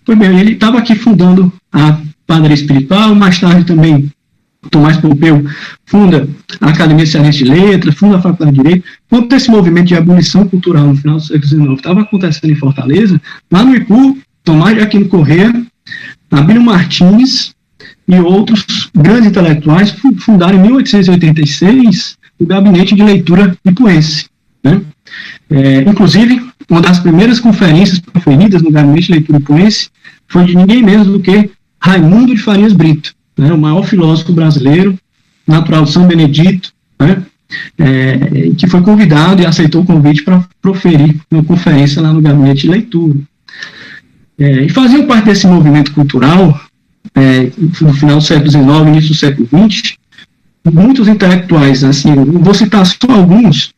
Pois bem, ele estava aqui fundando a Padaria Espiritual, mais tarde também Tomás Pompeu funda a Academia Cearense de Letras, funda a Faculdade de Direito. Quando esse movimento de abolição cultural no final do século XIX estava acontecendo em Fortaleza, lá no Ipu, Tomás de Aquino Corrêa, Abílio Martins e outros grandes intelectuais fundaram em 1886 o Gabinete de Leitura Ipuense, né? Inclusive, uma das primeiras conferências proferidas no Gabinete de Leitura Ipuense foi de ninguém menos do que Raimundo de Farias Brito, né? O maior filósofo brasileiro, natural de São Benedito, né? Que foi convidado e aceitou o convite para proferir uma conferência lá no Gabinete de Leitura. E faziam parte desse movimento cultural, no final do século XIX, início do século XX, muitos intelectuais, assim, vou citar só alguns,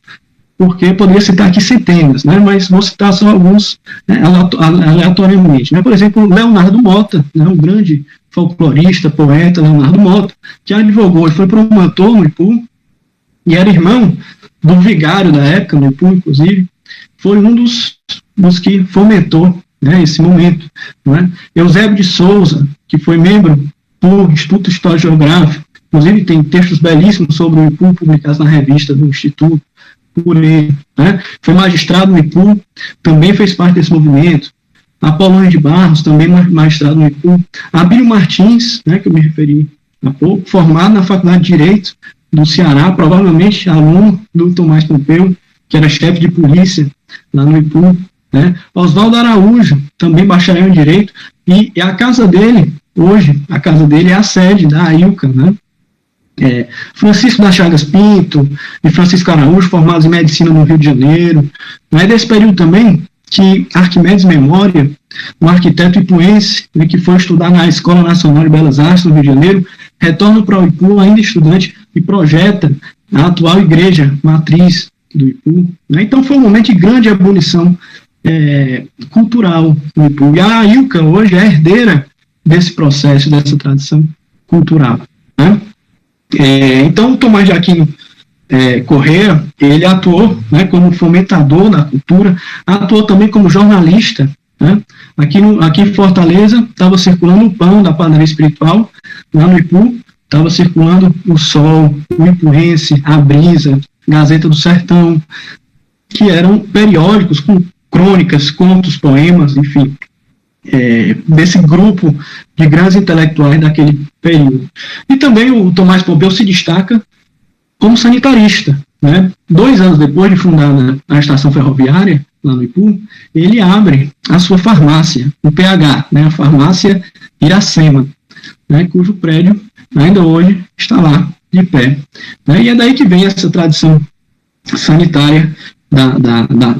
porque eu poderia citar aqui centenas, né, mas vou citar só alguns, né, aleatoriamente. Né? Por exemplo, Leonardo Mota, né, um grande folclorista, poeta, Leonardo Mota, que advogou e foi promotor no Ipu, e era irmão do vigário da época, no Ipu, inclusive, foi um dos que fomentou, né, esse momento. Né? Eusébio de Souza, que foi membro do Instituto Histórico Geográfico, inclusive tem textos belíssimos sobre o Ipu publicados na revista do Instituto, por ele, né? Foi magistrado no Ipu, também fez parte desse movimento. Apolônio de Barros, também magistrado no Ipu. Abílio Martins, né, que eu me referi há pouco, formado na Faculdade de Direito do Ceará, provavelmente aluno do Tomás Pompeu, que era chefe de polícia lá no Ipu. Né? Oswaldo Araújo, também bacharel em Direito, e a casa dele, hoje, a casa dele é a sede da AILCA, né? Francisco das Chagas Pinto e Francisco Araújo, formados em Medicina no Rio de Janeiro. É desse período também que Arquimedes Memória, um arquiteto ipuense, né, que foi estudar na Escola Nacional de Belas Artes no Rio de Janeiro, retorna para o Ipu ainda estudante e projeta a atual igreja matriz do Ipu. Né? Então foi um momento de grande abolição cultural no Ipu. E a AILCA hoje é herdeira desse processo, dessa tradição cultural. Né? Então, o Tomás de Aquino Corrêa, ele atuou, né, como fomentador da cultura, atuou também como jornalista. Né? Aqui em Fortaleza, estava circulando o Pão, da Padaria Espiritual, lá no Ipu, estava circulando o Sol, o Ipuense, a Brisa, Gazeta do Sertão, que eram periódicos com crônicas, contos, poemas, enfim, desse grupo de grandes intelectuais daquele período. E também o Tomás Pompeu se destaca como sanitarista. Né? 2 anos depois de fundada a estação ferroviária, lá no Ipu, ele abre a sua farmácia, o PH, né? A farmácia Iracema, né? Cujo prédio ainda hoje está lá, de pé. Né? E é daí que vem essa tradição sanitária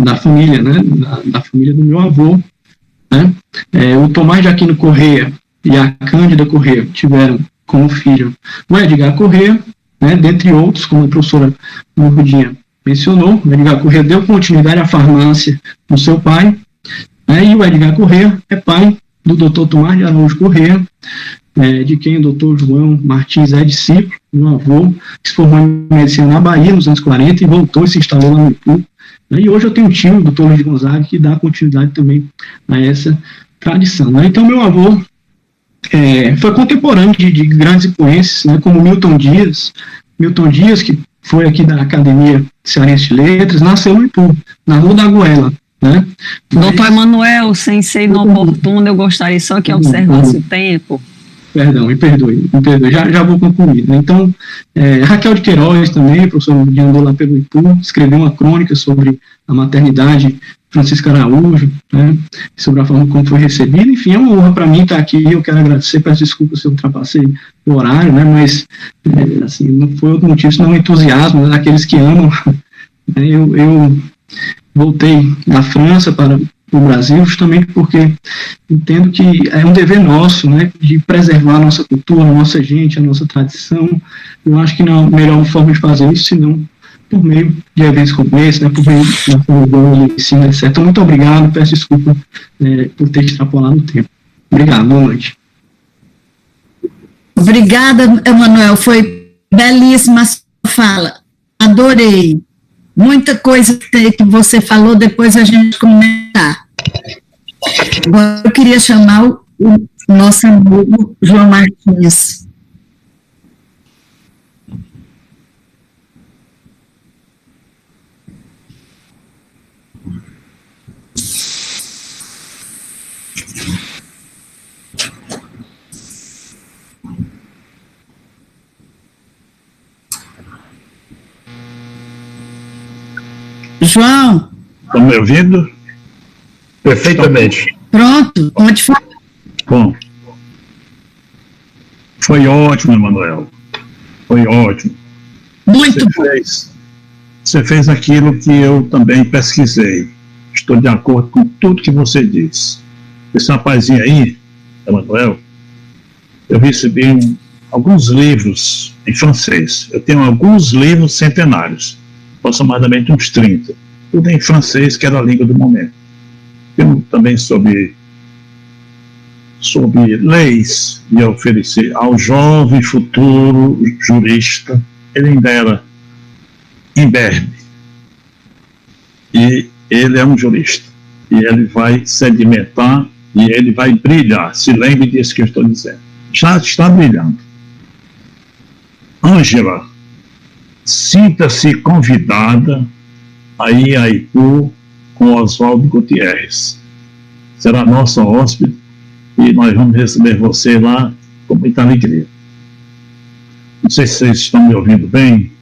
da família, né? Da família do meu avô. Né? O Tomás de Aquino Corrêa e a Cândida Corrêa tiveram como filho o Edgar Corrêa, né? Dentre outros, como a professora Lourdinha mencionou, o Edgar Corrêa deu continuidade à farmácia do seu pai, né, e o Edgar Corrêa é pai do Dr. Tomás de Araújo Corrêa, de quem o Dr. João Martins é discípulo, meu avô, que se formou em medicina na Bahia nos anos 40 e voltou e se instalou lá no Itu. E hoje eu tenho um tio, o Dr. Luiz Gonzaga, que dá continuidade também a essa tradição. Né? Então, meu avô foi contemporâneo de grandes expoentes, né, como Milton Dias, que foi aqui da Academia Cearense de Letras, nasceu no Itu, na Rua da Goela. Né? Doutor Emanuel, sem ser inoportuno, eu gostaria só que observasse o tempo. Perdão, me perdoe, já vou concluir. Né? Então, Raquel de Queiroz também, professor que andou lá pelo Itu, escreveu uma crônica sobre a maternidade Francisca Araújo, né? Sobre a forma como foi recebida. Enfim, é uma honra para mim estar aqui, eu quero agradecer, peço desculpas se eu ultrapassei o horário, né? Mas, assim, não foi outro motivo, senão o entusiasmo daqueles que amam. Eu voltei da França para o Brasil justamente porque entendo que é um dever nosso, né, de preservar a nossa cultura, a nossa gente, a nossa tradição. Eu acho que não é a melhor forma de fazer isso, senão por meio de eventos como esse, né, por meio de ensino, etc. Então, muito obrigado, peço desculpa por ter extrapolado o tempo. Obrigado, boa noite. Obrigada, Emanuel, foi belíssima a sua fala, adorei. Muita coisa que você falou, depois a gente comentar. Agora eu queria chamar o nosso amigo João Martins. João. Estão me ouvindo? Perfeitamente. Pronto, pode falar. Bom, foi ótimo, Emanuel. Foi ótimo. Muito bom. Você fez aquilo que eu também pesquisei. Estou de acordo com tudo que você disse. Esse rapazinho aí, Emanuel, eu recebi alguns livros em francês. Eu tenho alguns livros centenários, aproximadamente uns 30. Tudo em francês, que era a língua do momento. Eu também sobre leis e oferecer ao jovem futuro jurista. Ele ainda era imberbe. E ele é um jurista. E ele vai sedimentar e ele vai brilhar. Se lembre disso que eu estou dizendo. Já está brilhando. Ângela, sinta-se convidada a ir a Itu com Oswaldo Gutierrez. Será nossa hóspede e nós vamos receber você lá com muita alegria. Não sei se vocês estão me ouvindo bem.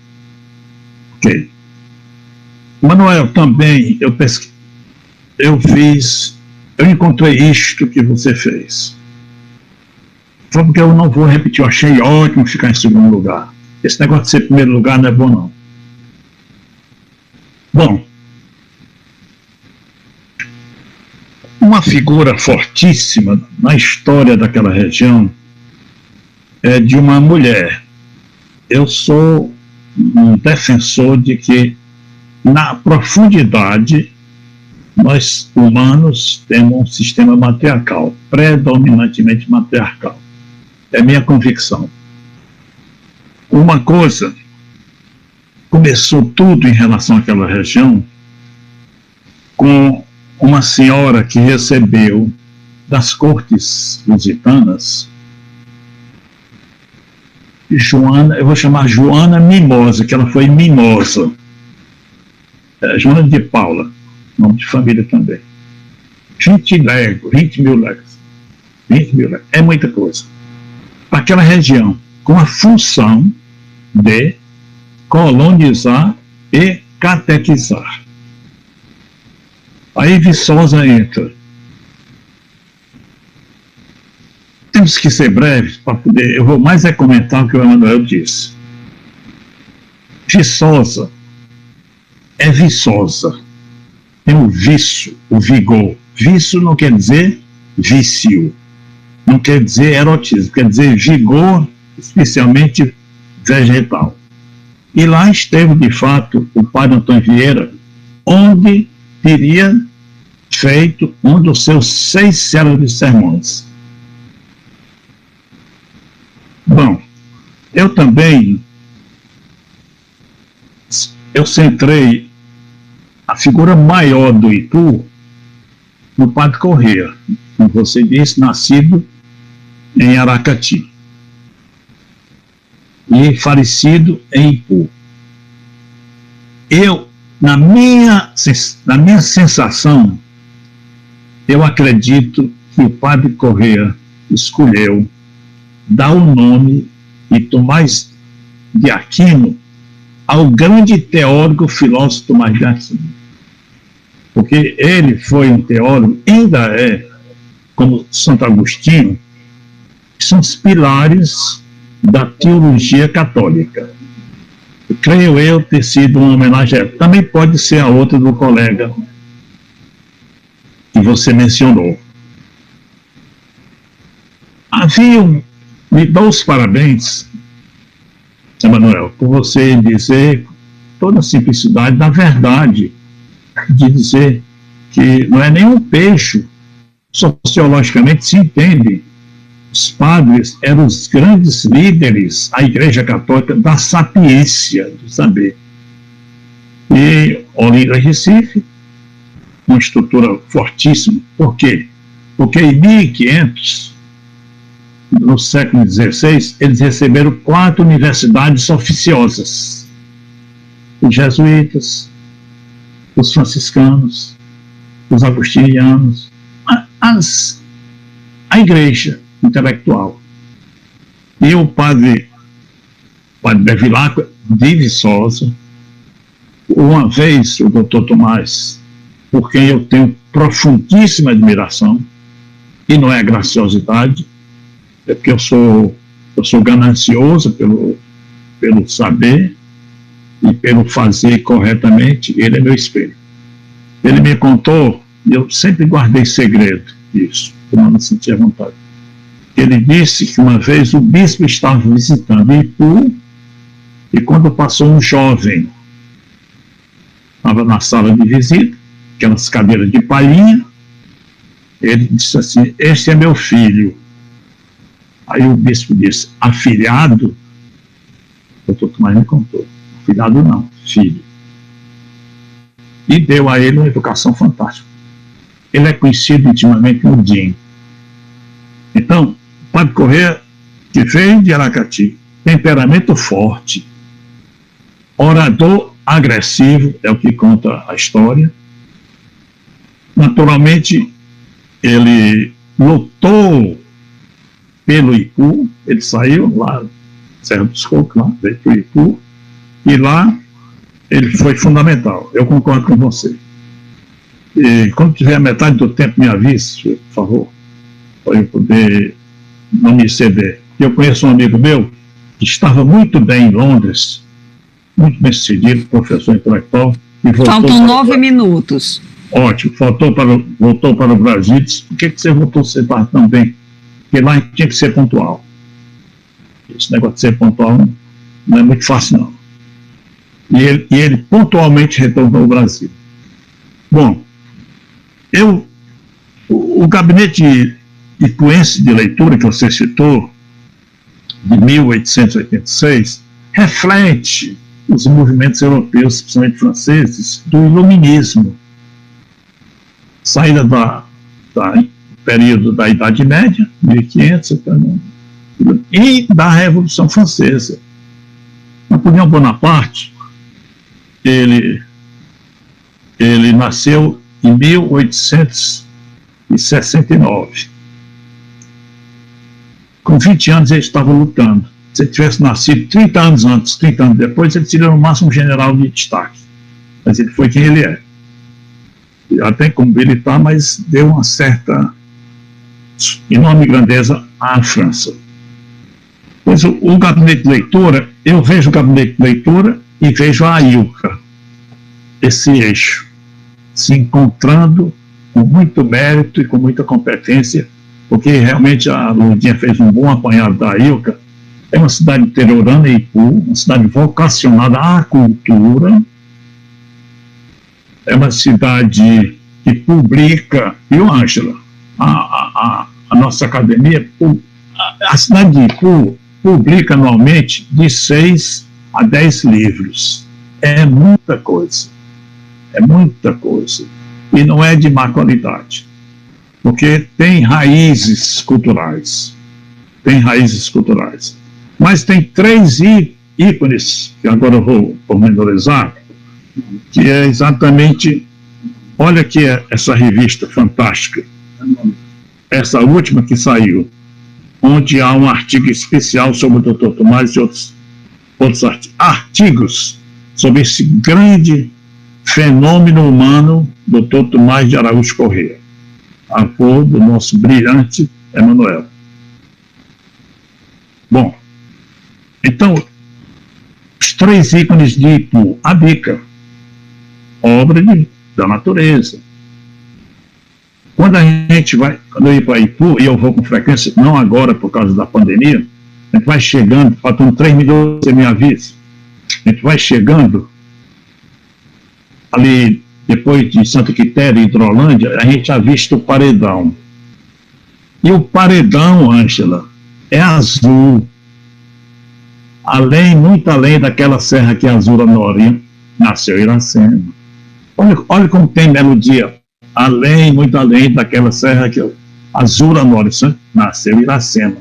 Ok. Manuel, também eu encontrei isto que você fez. Só porque eu não vou repetir, eu achei ótimo ficar em segundo lugar. Esse negócio de ser primeiro lugar não é bom, não. Bom, uma figura fortíssima na história daquela região é de uma mulher. Eu sou um defensor de que, na profundidade, nós humanos temos um sistema matriarcal, predominantemente matriarcal. É minha convicção. Uma coisa, começou tudo em relação àquela região com uma senhora que recebeu das cortes lusitanas Joana, eu vou chamar Joana Mimosa, que ela foi mimosa. Joana de Paula, nome de família também. 20 mil léguas. É muita coisa. Para aquela região, com a função de colonizar e catequizar. Aí Viçosa entra. Temos que ser breves para poder. Eu vou mais comentar o que o Emanuel disse. Viçosa é viçosa. Tem o vício, o vigor. Vício não quer dizer vício. Não quer dizer erotismo. Quer dizer vigor, especialmente vegetal. E lá esteve, de fato, o padre Antônio Vieira, onde teria feito um dos seus 6 célebres sermões. Bom, eu também, eu centrei a figura maior do Ipu no padre Corrêa, como você disse, nascido em Aracati e falecido em Ipu. Eu, na minha sensação, eu acredito que o padre Corrêa escolheu dar o nome de Tomás de Aquino ao grande teórico filósofo Tomás de Aquino. Porque ele foi um teólogo, ainda é, como Santo Agostinho, que são os pilares da teologia católica. Creio eu ter sido uma homenagem a ele. Também pode ser a outra do colega que você mencionou. Me dou os parabéns, Emanuel, por você dizer toda a simplicidade da verdade, de dizer que não é nenhum peixe, sociologicamente se entende. Os padres eram os grandes líderes, a Igreja Católica, da sapiência, do saber. E Olinda, Recife, uma estrutura fortíssima. Por quê? Porque em 1500, no século XVI, eles receberam 4 universidades oficiosas. Os jesuítas, os franciscanos, os agostinianos, a igreja intelectual. E o padre Bevilacqua de Viçosa, uma vez o doutor Tomás, por quem eu tenho profundíssima admiração, e não é graciosidade, é porque eu sou ganancioso pelo saber e pelo fazer corretamente. Ele é meu espelho. Ele me contou, e eu sempre guardei segredo disso, eu não me sentia à vontade. Ele disse que uma vez o bispo estava visitando Ipu, e quando passou um jovem, estava na sala de visita, aquelas cadeiras de palhinha, ele disse assim: "Este é meu filho." Aí o bispo disse: "Afilhado?" O doutor Tomás me contou: "Afilhado não, filho." E deu a ele uma educação fantástica. Ele é conhecido intimamente como Dinho. Então, o padre Corrêa, que veio de Aracati, temperamento forte, orador agressivo, é o que conta a história. Naturalmente, ele lutou pelo Ipu, ele saiu lá, Serra dos Cocos, lá, veio para o Ipu, e lá ele foi fundamental. Eu concordo com você. E quando tiver a metade do tempo, me avise, por favor, para eu poder não me exceder. Eu conheço um amigo meu que estava muito bem em Londres, muito bem sucedido, professor intelectual, e voltou. Faltam 9 minutos. Ótimo, voltou para o Brasil e disse: "Por que você voltou ser tão bem?" Porque lá tinha que ser pontual. Esse negócio de ser pontual não é muito fácil, não. E ele pontualmente retornou ao Brasil. Bom, o gabinete ipuense de leitura que você citou, de 1886, reflete os movimentos europeus, principalmente franceses, do iluminismo. Saída do período da Idade Média, 1500, e da Revolução Francesa. Napoleão Bonaparte, ele nasceu em 1869. Com 20 anos ele estava lutando. Se ele tivesse nascido 30 anos antes, 30 anos depois, ele seria no máximo um general de destaque. Mas ele foi quem ele é. Até como militar, mas deu uma certa enorme grandeza à França. Pois o gabinete de leitura, eu vejo o gabinete de leitura e vejo a Ilka, esse eixo, se encontrando com muito mérito e com muita competência, porque realmente a Lourdinha fez um bom apanhado da Ilka, É uma cidade interiorana, Ipu, uma cidade vocacionada à cultura. É uma cidade que publica, viu, Ângela? A nossa academia, a cidade de Ipu publica anualmente de 6 a 10 livros. É muita coisa. É muita coisa. E não é de má qualidade. Porque tem raízes culturais. Tem raízes culturais. Mas tem 3 ícones, que agora eu vou pormenorizar, que é exatamente, olha que é essa revista fantástica, essa última que saiu, onde há um artigo especial sobre o Dr. Tomás e outros artigos sobre esse grande fenômeno humano, Dr. Tomás de Araújo Corrêa, avô do nosso brilhante Emanuel. Bom, então, os 3 ícones de Ipu, a bica, obra da natureza. Quando eu ir para Ipu, e eu vou com frequência, não agora por causa da pandemia, a gente vai chegando, faltando 3 minutos, você me avisa, a gente vai chegando, ali, depois de Santa Quitéria e Hidrolândia, a gente avista o paredão. E o paredão, Ângela, é azul. Muito além daquela serra que é azul a Norinha, nasceu Iracema. Olha como tem melodia. Muito além daquela serra que é azul a Norinha, nasceu Iracema.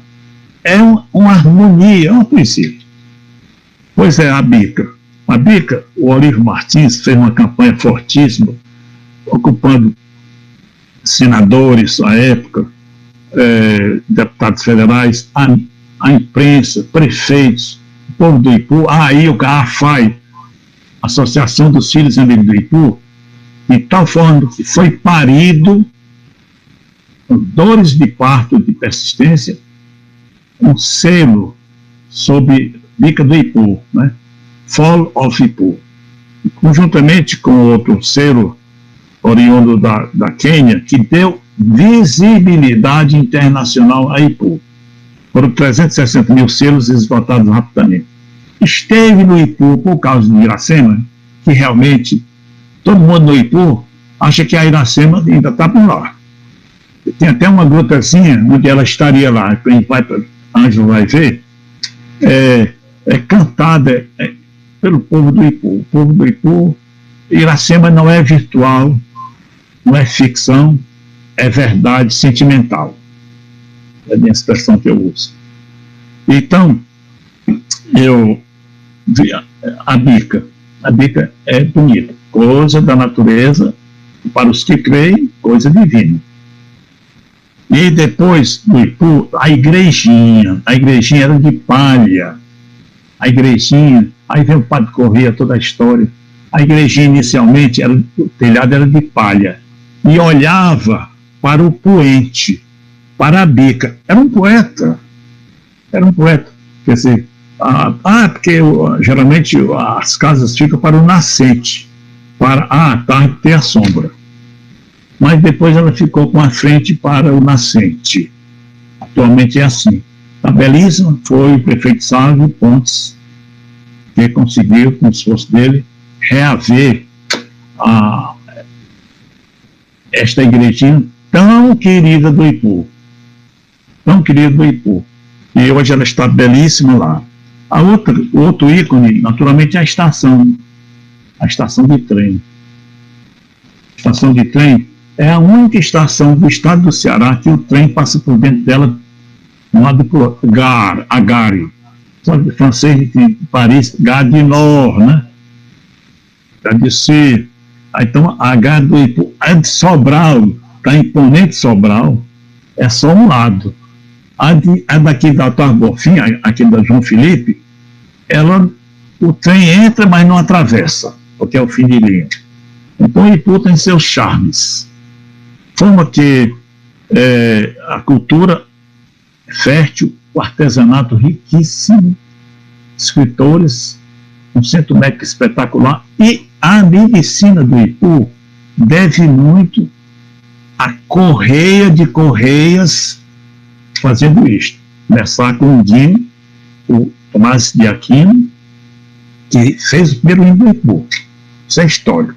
É uma harmonia, é um princípio. Pois é, a bica. A bica, o Olívio Martins fez uma campanha fortíssima, ocupando senadores à época, deputados federais, a imprensa, prefeitos, o povo do Ipu, aí o AFAI, Associação dos Filhos e Amigos do Ipu, de tal forma que foi parido, com dores de parto de persistência, um selo sobre bica do Ipu, né? Fall of Ipu. Conjuntamente com outro selo oriundo da Quênia, que deu visibilidade internacional a Ipu. Foram 360 mil selos esgotados rapidamente. Esteve no Ipu por causa do Iracema, que realmente todo mundo no Ipu acha que a Iracema ainda está por lá. Tem até uma grutazinha onde ela estaria lá, a Ângela vai ver, cantada pelo povo do Ipu. O povo do Ipu, Iracema não é virtual, não é ficção, é verdade sentimental. É a minha expressão que eu uso. Então, eu vi a bica. A bica é bonita, coisa da natureza, para os que creem, coisa divina. E depois do Ipu, a igrejinha era de palha. A igrejinha, aí vem o Padre Corrêa, toda a história. A igrejinha inicialmente, o telhado era de palha. E olhava para o poente, para a bica. Era um poeta. Quer dizer, porque geralmente as casas ficam para o nascente, para à tarde ter a sombra. Mas depois ela ficou com a frente para o nascente. Atualmente é assim. A belíssima foi o prefeito Sávio Pontes, que conseguiu, com o esforço dele, reaver esta igrejinha tão querida do Ipu. E hoje ela está belíssima lá. O outro ícone, naturalmente, é a estação de trem. A estação de trem é a única estação do estado do Ceará que o trem passa por dentro dela, no lado do Gare. Sabe, francês de Paris, Gare du Nord, né? Gare du Sud. Então, a Gare do Ipu, a de Sobral, da imponente Sobral, é só um lado. A daqui da Arthur Bonfim, aqui da João Felipe, o trem entra, mas não atravessa, porque é o fim de linha. Então, o Ipu tem seus charmes. Forma que a cultura é fértil, o artesanato riquíssimo, escritores, um centro médico espetacular, e a medicina do Ipu deve muito à Correia de Correias fazendo isto. Começar com o Dino, o Tomás de Aquino, que fez o primeiro hino do Ipu. Isso é histórico.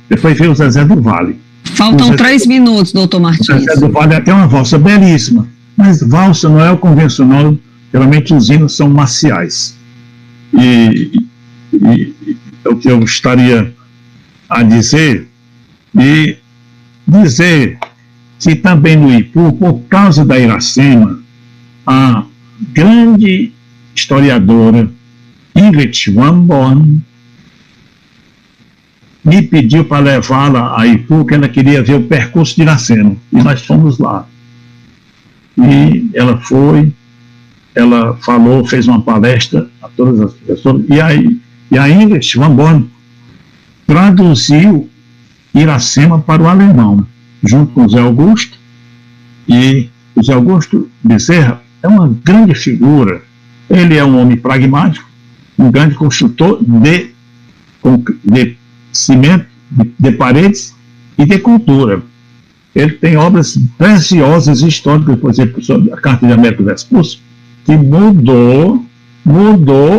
Depois veio o Zezé do Vale. Faltam 3 minutos, doutor Martins. O Zezé do Vale é até uma valsa belíssima, mas valsa não é o convencional, geralmente os hinos são marciais. E é o que eu gostaria a dizer, e dizer que também no Ipu, por causa da Iracema, a grande historiadora Ingrid Schwanborn me pediu para levá-la a Ipu, que ela queria ver o percurso de Iracema, e nós fomos lá. E ela foi, ela falou, fez uma palestra a todas as pessoas, e a Ingrid Schwanborn traduziu Iracema para o alemão, junto com o Zé Augusto, e o Zé Augusto Bezerra é uma grande figura. Ele é um homem pragmático, um grande construtor de cimento, de paredes e de cultura. Ele tem obras preciosas históricas, por exemplo, sobre a Carta de Américo Vespucci, que mudou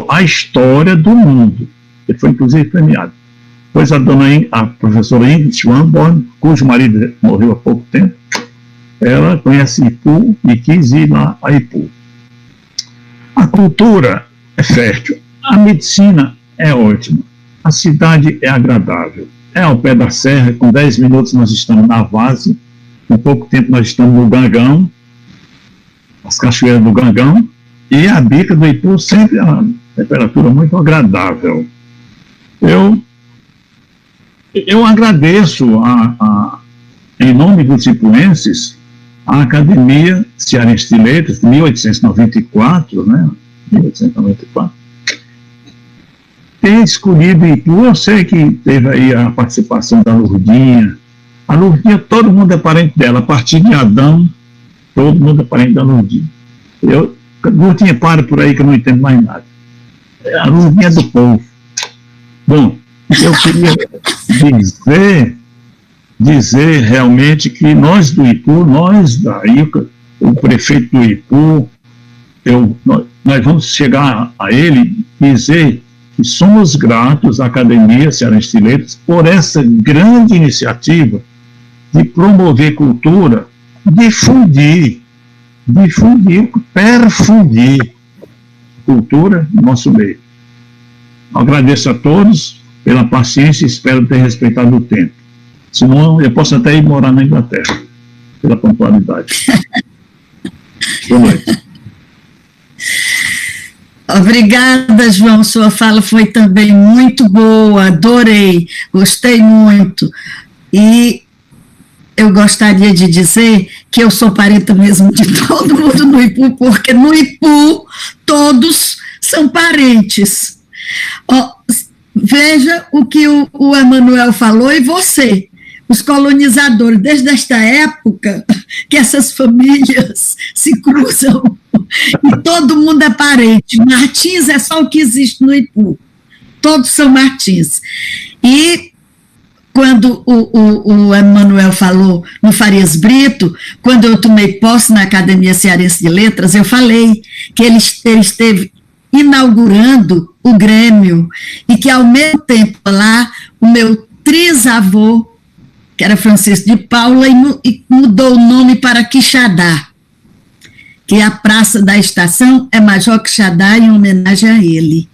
a história do mundo. Ele foi, inclusive, premiado. Pois a professora Ingrid Schwanborn, cujo marido morreu há pouco tempo, ela conhece Ipu e quis ir lá a Ipu. A cultura é fértil, a medicina é ótima, a cidade é agradável, é ao pé da serra, com 10 minutos nós estamos na Várzea, com pouco tempo nós estamos no Gangão, as cachoeiras do Gangão, e a bica do Ipu sempre é uma temperatura muito agradável. Eu agradeço, em nome dos ipuenses, a Academia Cearense de Letras, de 1894, né? 1894, ter escolhido Ipu. Eu sei que teve aí a participação da Lourdinha. A Lourdinha, todo mundo é parente dela. A partir de Adão, todo mundo é parente da Lourdinha. Lourdinha, para por aí que eu não entendo mais nada. A Lourdinha é do povo. Bom, eu queria dizer realmente que nós do Ipu, nós da ICA, o prefeito do Ipu, nós vamos chegar a ele e dizer que somos gratos à Academia Cearense de Letras por essa grande iniciativa de promover cultura, difundir, perfundir cultura no nosso meio. Agradeço a todos pela paciência e espero ter respeitado o tempo. Senão, eu posso até ir morar na Inglaterra, pela pontualidade. Boa noite. Obrigada, João. Sua fala foi também muito boa, adorei, gostei muito. E eu gostaria de dizer que eu sou parenta mesmo de todo mundo no Ipu, porque no Ipu todos são parentes. Veja o que o Emanuel falou e você. Os colonizadores, desde esta época, que essas famílias se cruzam e todo mundo é parente. Martins é só o que existe no Ipu. Todos são Martins. E quando o Emanuel falou no Farias Brito, quando eu tomei posse na Academia Cearense de Letras, eu falei que ele esteve inaugurando o Grêmio e que, ao mesmo tempo, lá, o meu trisavô, que era Francisco de Paula, e mudou o nome para Quixadá, que a praça da estação é Major Quixadá, em homenagem a ele.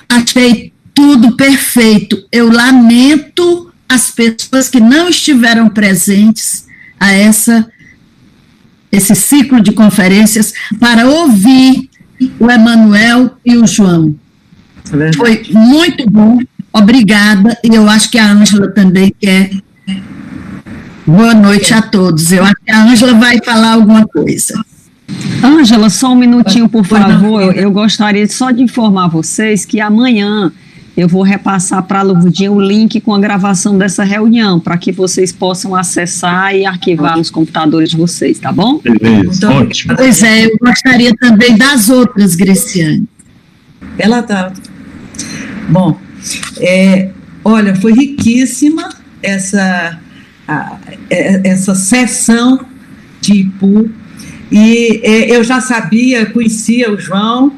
Achei tudo perfeito. Eu lamento as pessoas que não estiveram presentes a esse ciclo de conferências para ouvir o Emanuel e o João. Foi muito bom. Obrigada, e eu acho que a Ângela também quer. Boa noite a todos. Eu acho que a Ângela vai falar alguma coisa. Ângela, só um minutinho, por favor. Eu gostaria só de informar vocês que amanhã eu vou repassar para a Lourdinha o link com a gravação dessa reunião, para que vocês possam acessar e arquivar nos computadores de vocês, tá bom? Beleza, ótimo. Pois é, eu gostaria também das outras, Griciane. Ela está. Bom, olha, foi riquíssima essa sessão de Ipu. E eu já sabia, conhecia o João,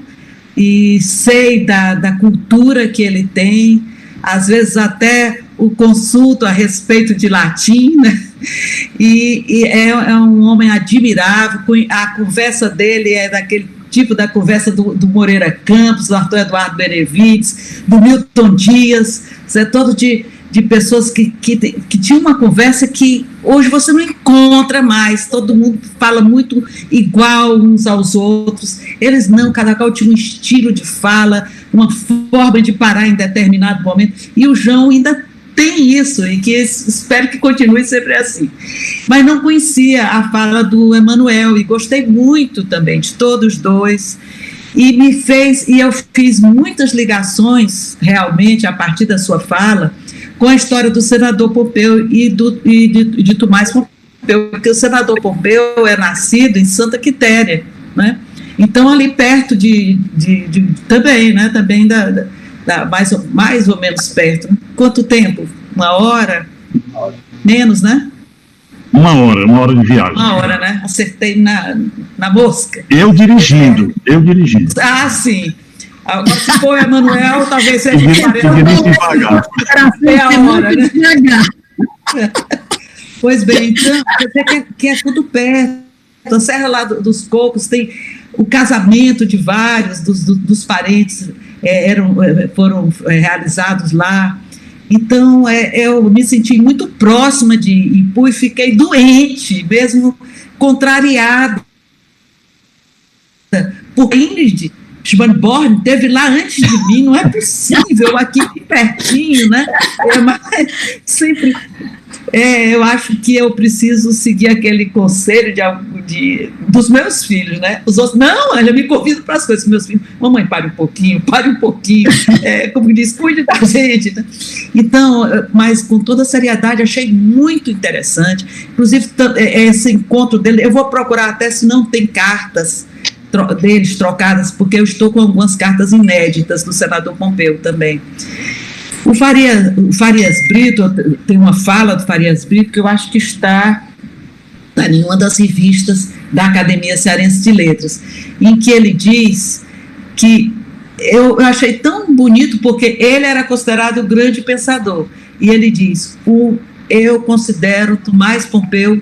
e sei da cultura que ele tem, às vezes até o consulto a respeito de latim, né? E é um homem admirável, a conversa dele é daquele tipo da conversa do Moreira Campos, do Arthur Eduardo Benevides, do Milton Dias, é todo de pessoas que tinham uma conversa que hoje você não encontra mais, todo mundo fala muito igual uns aos outros, eles não, cada qual tinha um estilo de fala, uma forma de parar em determinado momento, e o João ainda tem isso, e que espero que continue sempre assim. Mas não conhecia a fala do Emanuel, e gostei muito também de todos dois, e eu fiz muitas ligações, realmente, a partir da sua fala, com a história do senador Pompeu e de Tomás Pompeu, porque o senador Pompeu é nascido em Santa Quitéria, né? Então, ali perto também, né? Também mais ou menos perto. Quanto tempo? 1 hora? Menos, né? 1 hora de viagem. 1 hora, né? Acertei na mosca. Eu dirigindo. Ah, sim. Agora, se for o Emanuel, talvez seja de 40 meia hora, né? Pois bem, então, que é tudo perto. A Serra lá dos Cocos tem o casamento de vários dos parentes, foram realizados lá. Então, eu me senti muito próxima de Ipu e fiquei doente, mesmo contrariada. Por Ingrid Schwanborn teve lá antes de mim, não é possível, aqui pertinho, né? Mas sempre... eu acho que eu preciso seguir aquele conselho dos meus filhos, né? Os outros, não, eu me convido para as coisas. Meus filhos, mamãe, pare um pouquinho, como diz, cuide da gente. Né? Então, mas com toda a seriedade, achei muito interessante. Inclusive, esse encontro dele, eu vou procurar até se não tem cartas deles trocadas, porque eu estou com algumas cartas inéditas do senador Pompeu também. O Farias Brito, tem uma fala do Farias Brito que eu acho que está em uma das revistas da Academia Cearense de Letras, em que ele diz que eu achei tão bonito, porque ele era considerado o grande pensador, e ele diz, eu considero Tomás Pompeu,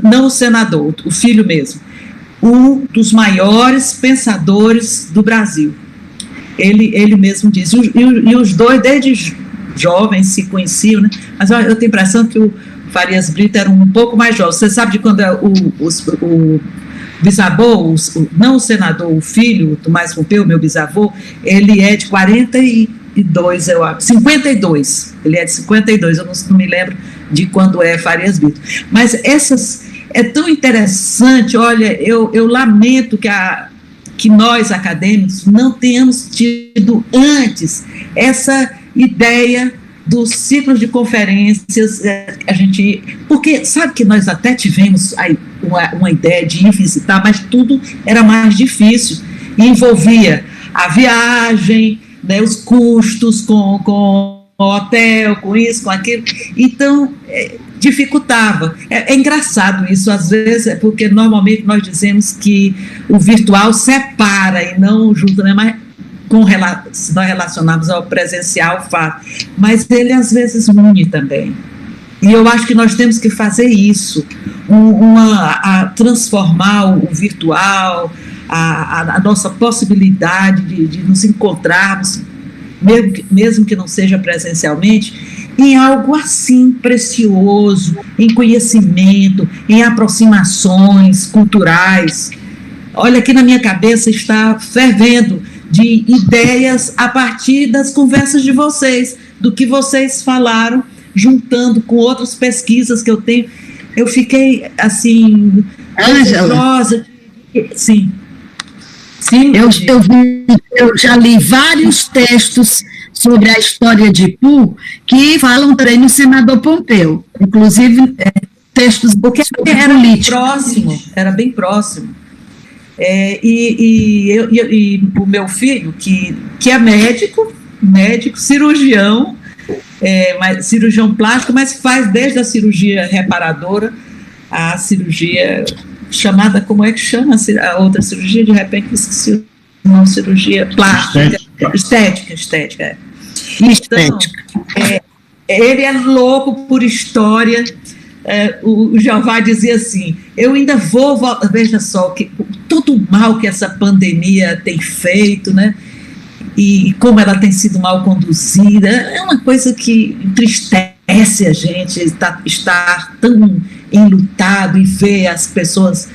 não o senador, o filho mesmo, um dos maiores pensadores do Brasil. Ele mesmo diz, e os dois, desde jovens, se conheciam, né? Mas eu tenho a impressão que o Farias Brito era um pouco mais jovem. Você sabe de quando o bisavô, não o senador, o filho, Tomás Pompeu, meu bisavô, ele é de 42, eu acho, 52, ele é de 52, eu não me lembro de quando é Farias Brito. Mas é tão interessante, olha, eu lamento que nós, acadêmicos, não tenhamos tido antes essa ideia dos ciclos de conferências, porque sabe que nós até tivemos uma ideia de ir visitar, mas tudo era mais difícil, e envolvia a viagem, né, os custos com o hotel, com isso, com aquilo, então dificultava. É engraçado isso, às vezes, porque normalmente nós dizemos que o virtual separa e não junta, né, mas se nós relacionarmos ao presencial, mas ele às vezes une também. E eu acho que nós temos que fazer isso, transformar o virtual, a nossa possibilidade de nos encontrarmos, mesmo que não seja presencialmente, em algo assim precioso, em conhecimento, em aproximações culturais. Olha, aqui na minha cabeça está fervendo de ideias a partir das conversas de vocês, do que vocês falaram, juntando com outras pesquisas que eu tenho. Eu fiquei, assim, ansiosa. Sim. Sim, eu já li vários textos sobre a história de Ipu que falam também no senador Pompeu, inclusive textos porque era bem próximo. E o meu filho, que é médico, cirurgião, cirurgião plástico, mas faz desde a cirurgia reparadora a cirurgia chamada, como é que chama a outra cirurgia? De repente esqueci, não, cirurgia plástica, estética. Então, ele é louco por história. O Jeová dizia assim, eu ainda vou, veja só, todo o mal que essa pandemia tem feito, né? E como ela tem sido mal conduzida, é uma coisa que entristece a gente, estar tão enlutado e ver as pessoas,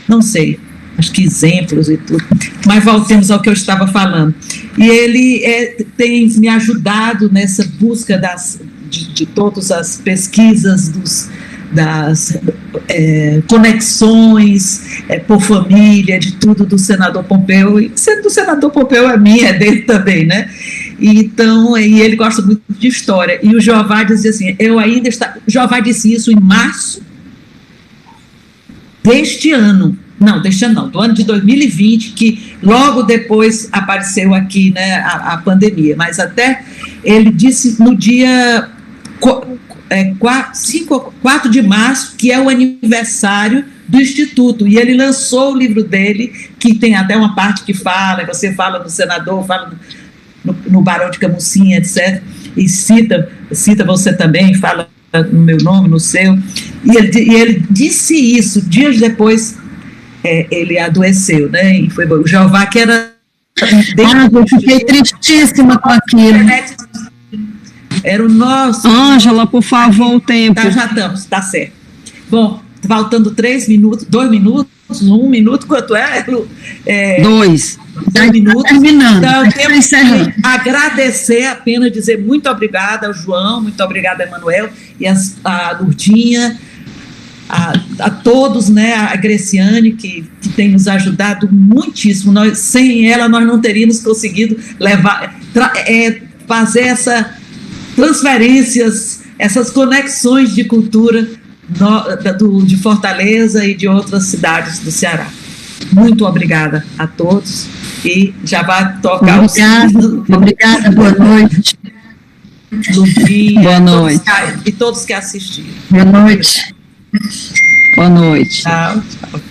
não sei, acho que exemplos e tudo, mas voltemos ao que eu estava falando. E ele tem me ajudado nessa busca de todas as pesquisas das conexões por família, de tudo do senador Pompeu, e sendo do senador Pompeu é minha, é dele também, né? Então, e ele gosta muito de história, e o Jeová dizia assim, Jeová disse isso em março deste ano não, do ano de 2020, que logo depois apareceu aqui, né, a pandemia, mas até ele disse no dia 4 de março, que é o aniversário do Instituto, e ele lançou o livro dele, que tem até uma parte que você fala no senador, fala no Barão de Camusim, etc., e cita você também, fala no meu nome, no seu, e ele disse isso, dias depois ele adoeceu, né, e foi bom. O Jeová, que era... eu fiquei tristíssima com aquilo. Era o nosso... Ângela, por favor, o tempo. Já estamos, está certo. Bom, faltando 2 minutos, 1 minuto, quanto é? 2 minutos. Terminando. Então, temos que agradecer, apenas dizer muito obrigada ao João, muito obrigada a Emanuel e a Lourdinha, a todos, né, a Greciane, que tem nos ajudado muitíssimo. Sem ela, nós não teríamos conseguido fazer essa transferências, essas conexões de cultura de Fortaleza e de outras cidades do Ceará. Muito obrigada a todos e já vai tocar Obrigada, boa noite. Luvinha, boa noite. E todos que assistiram. Boa noite. Boa noite. Tchau, tchau.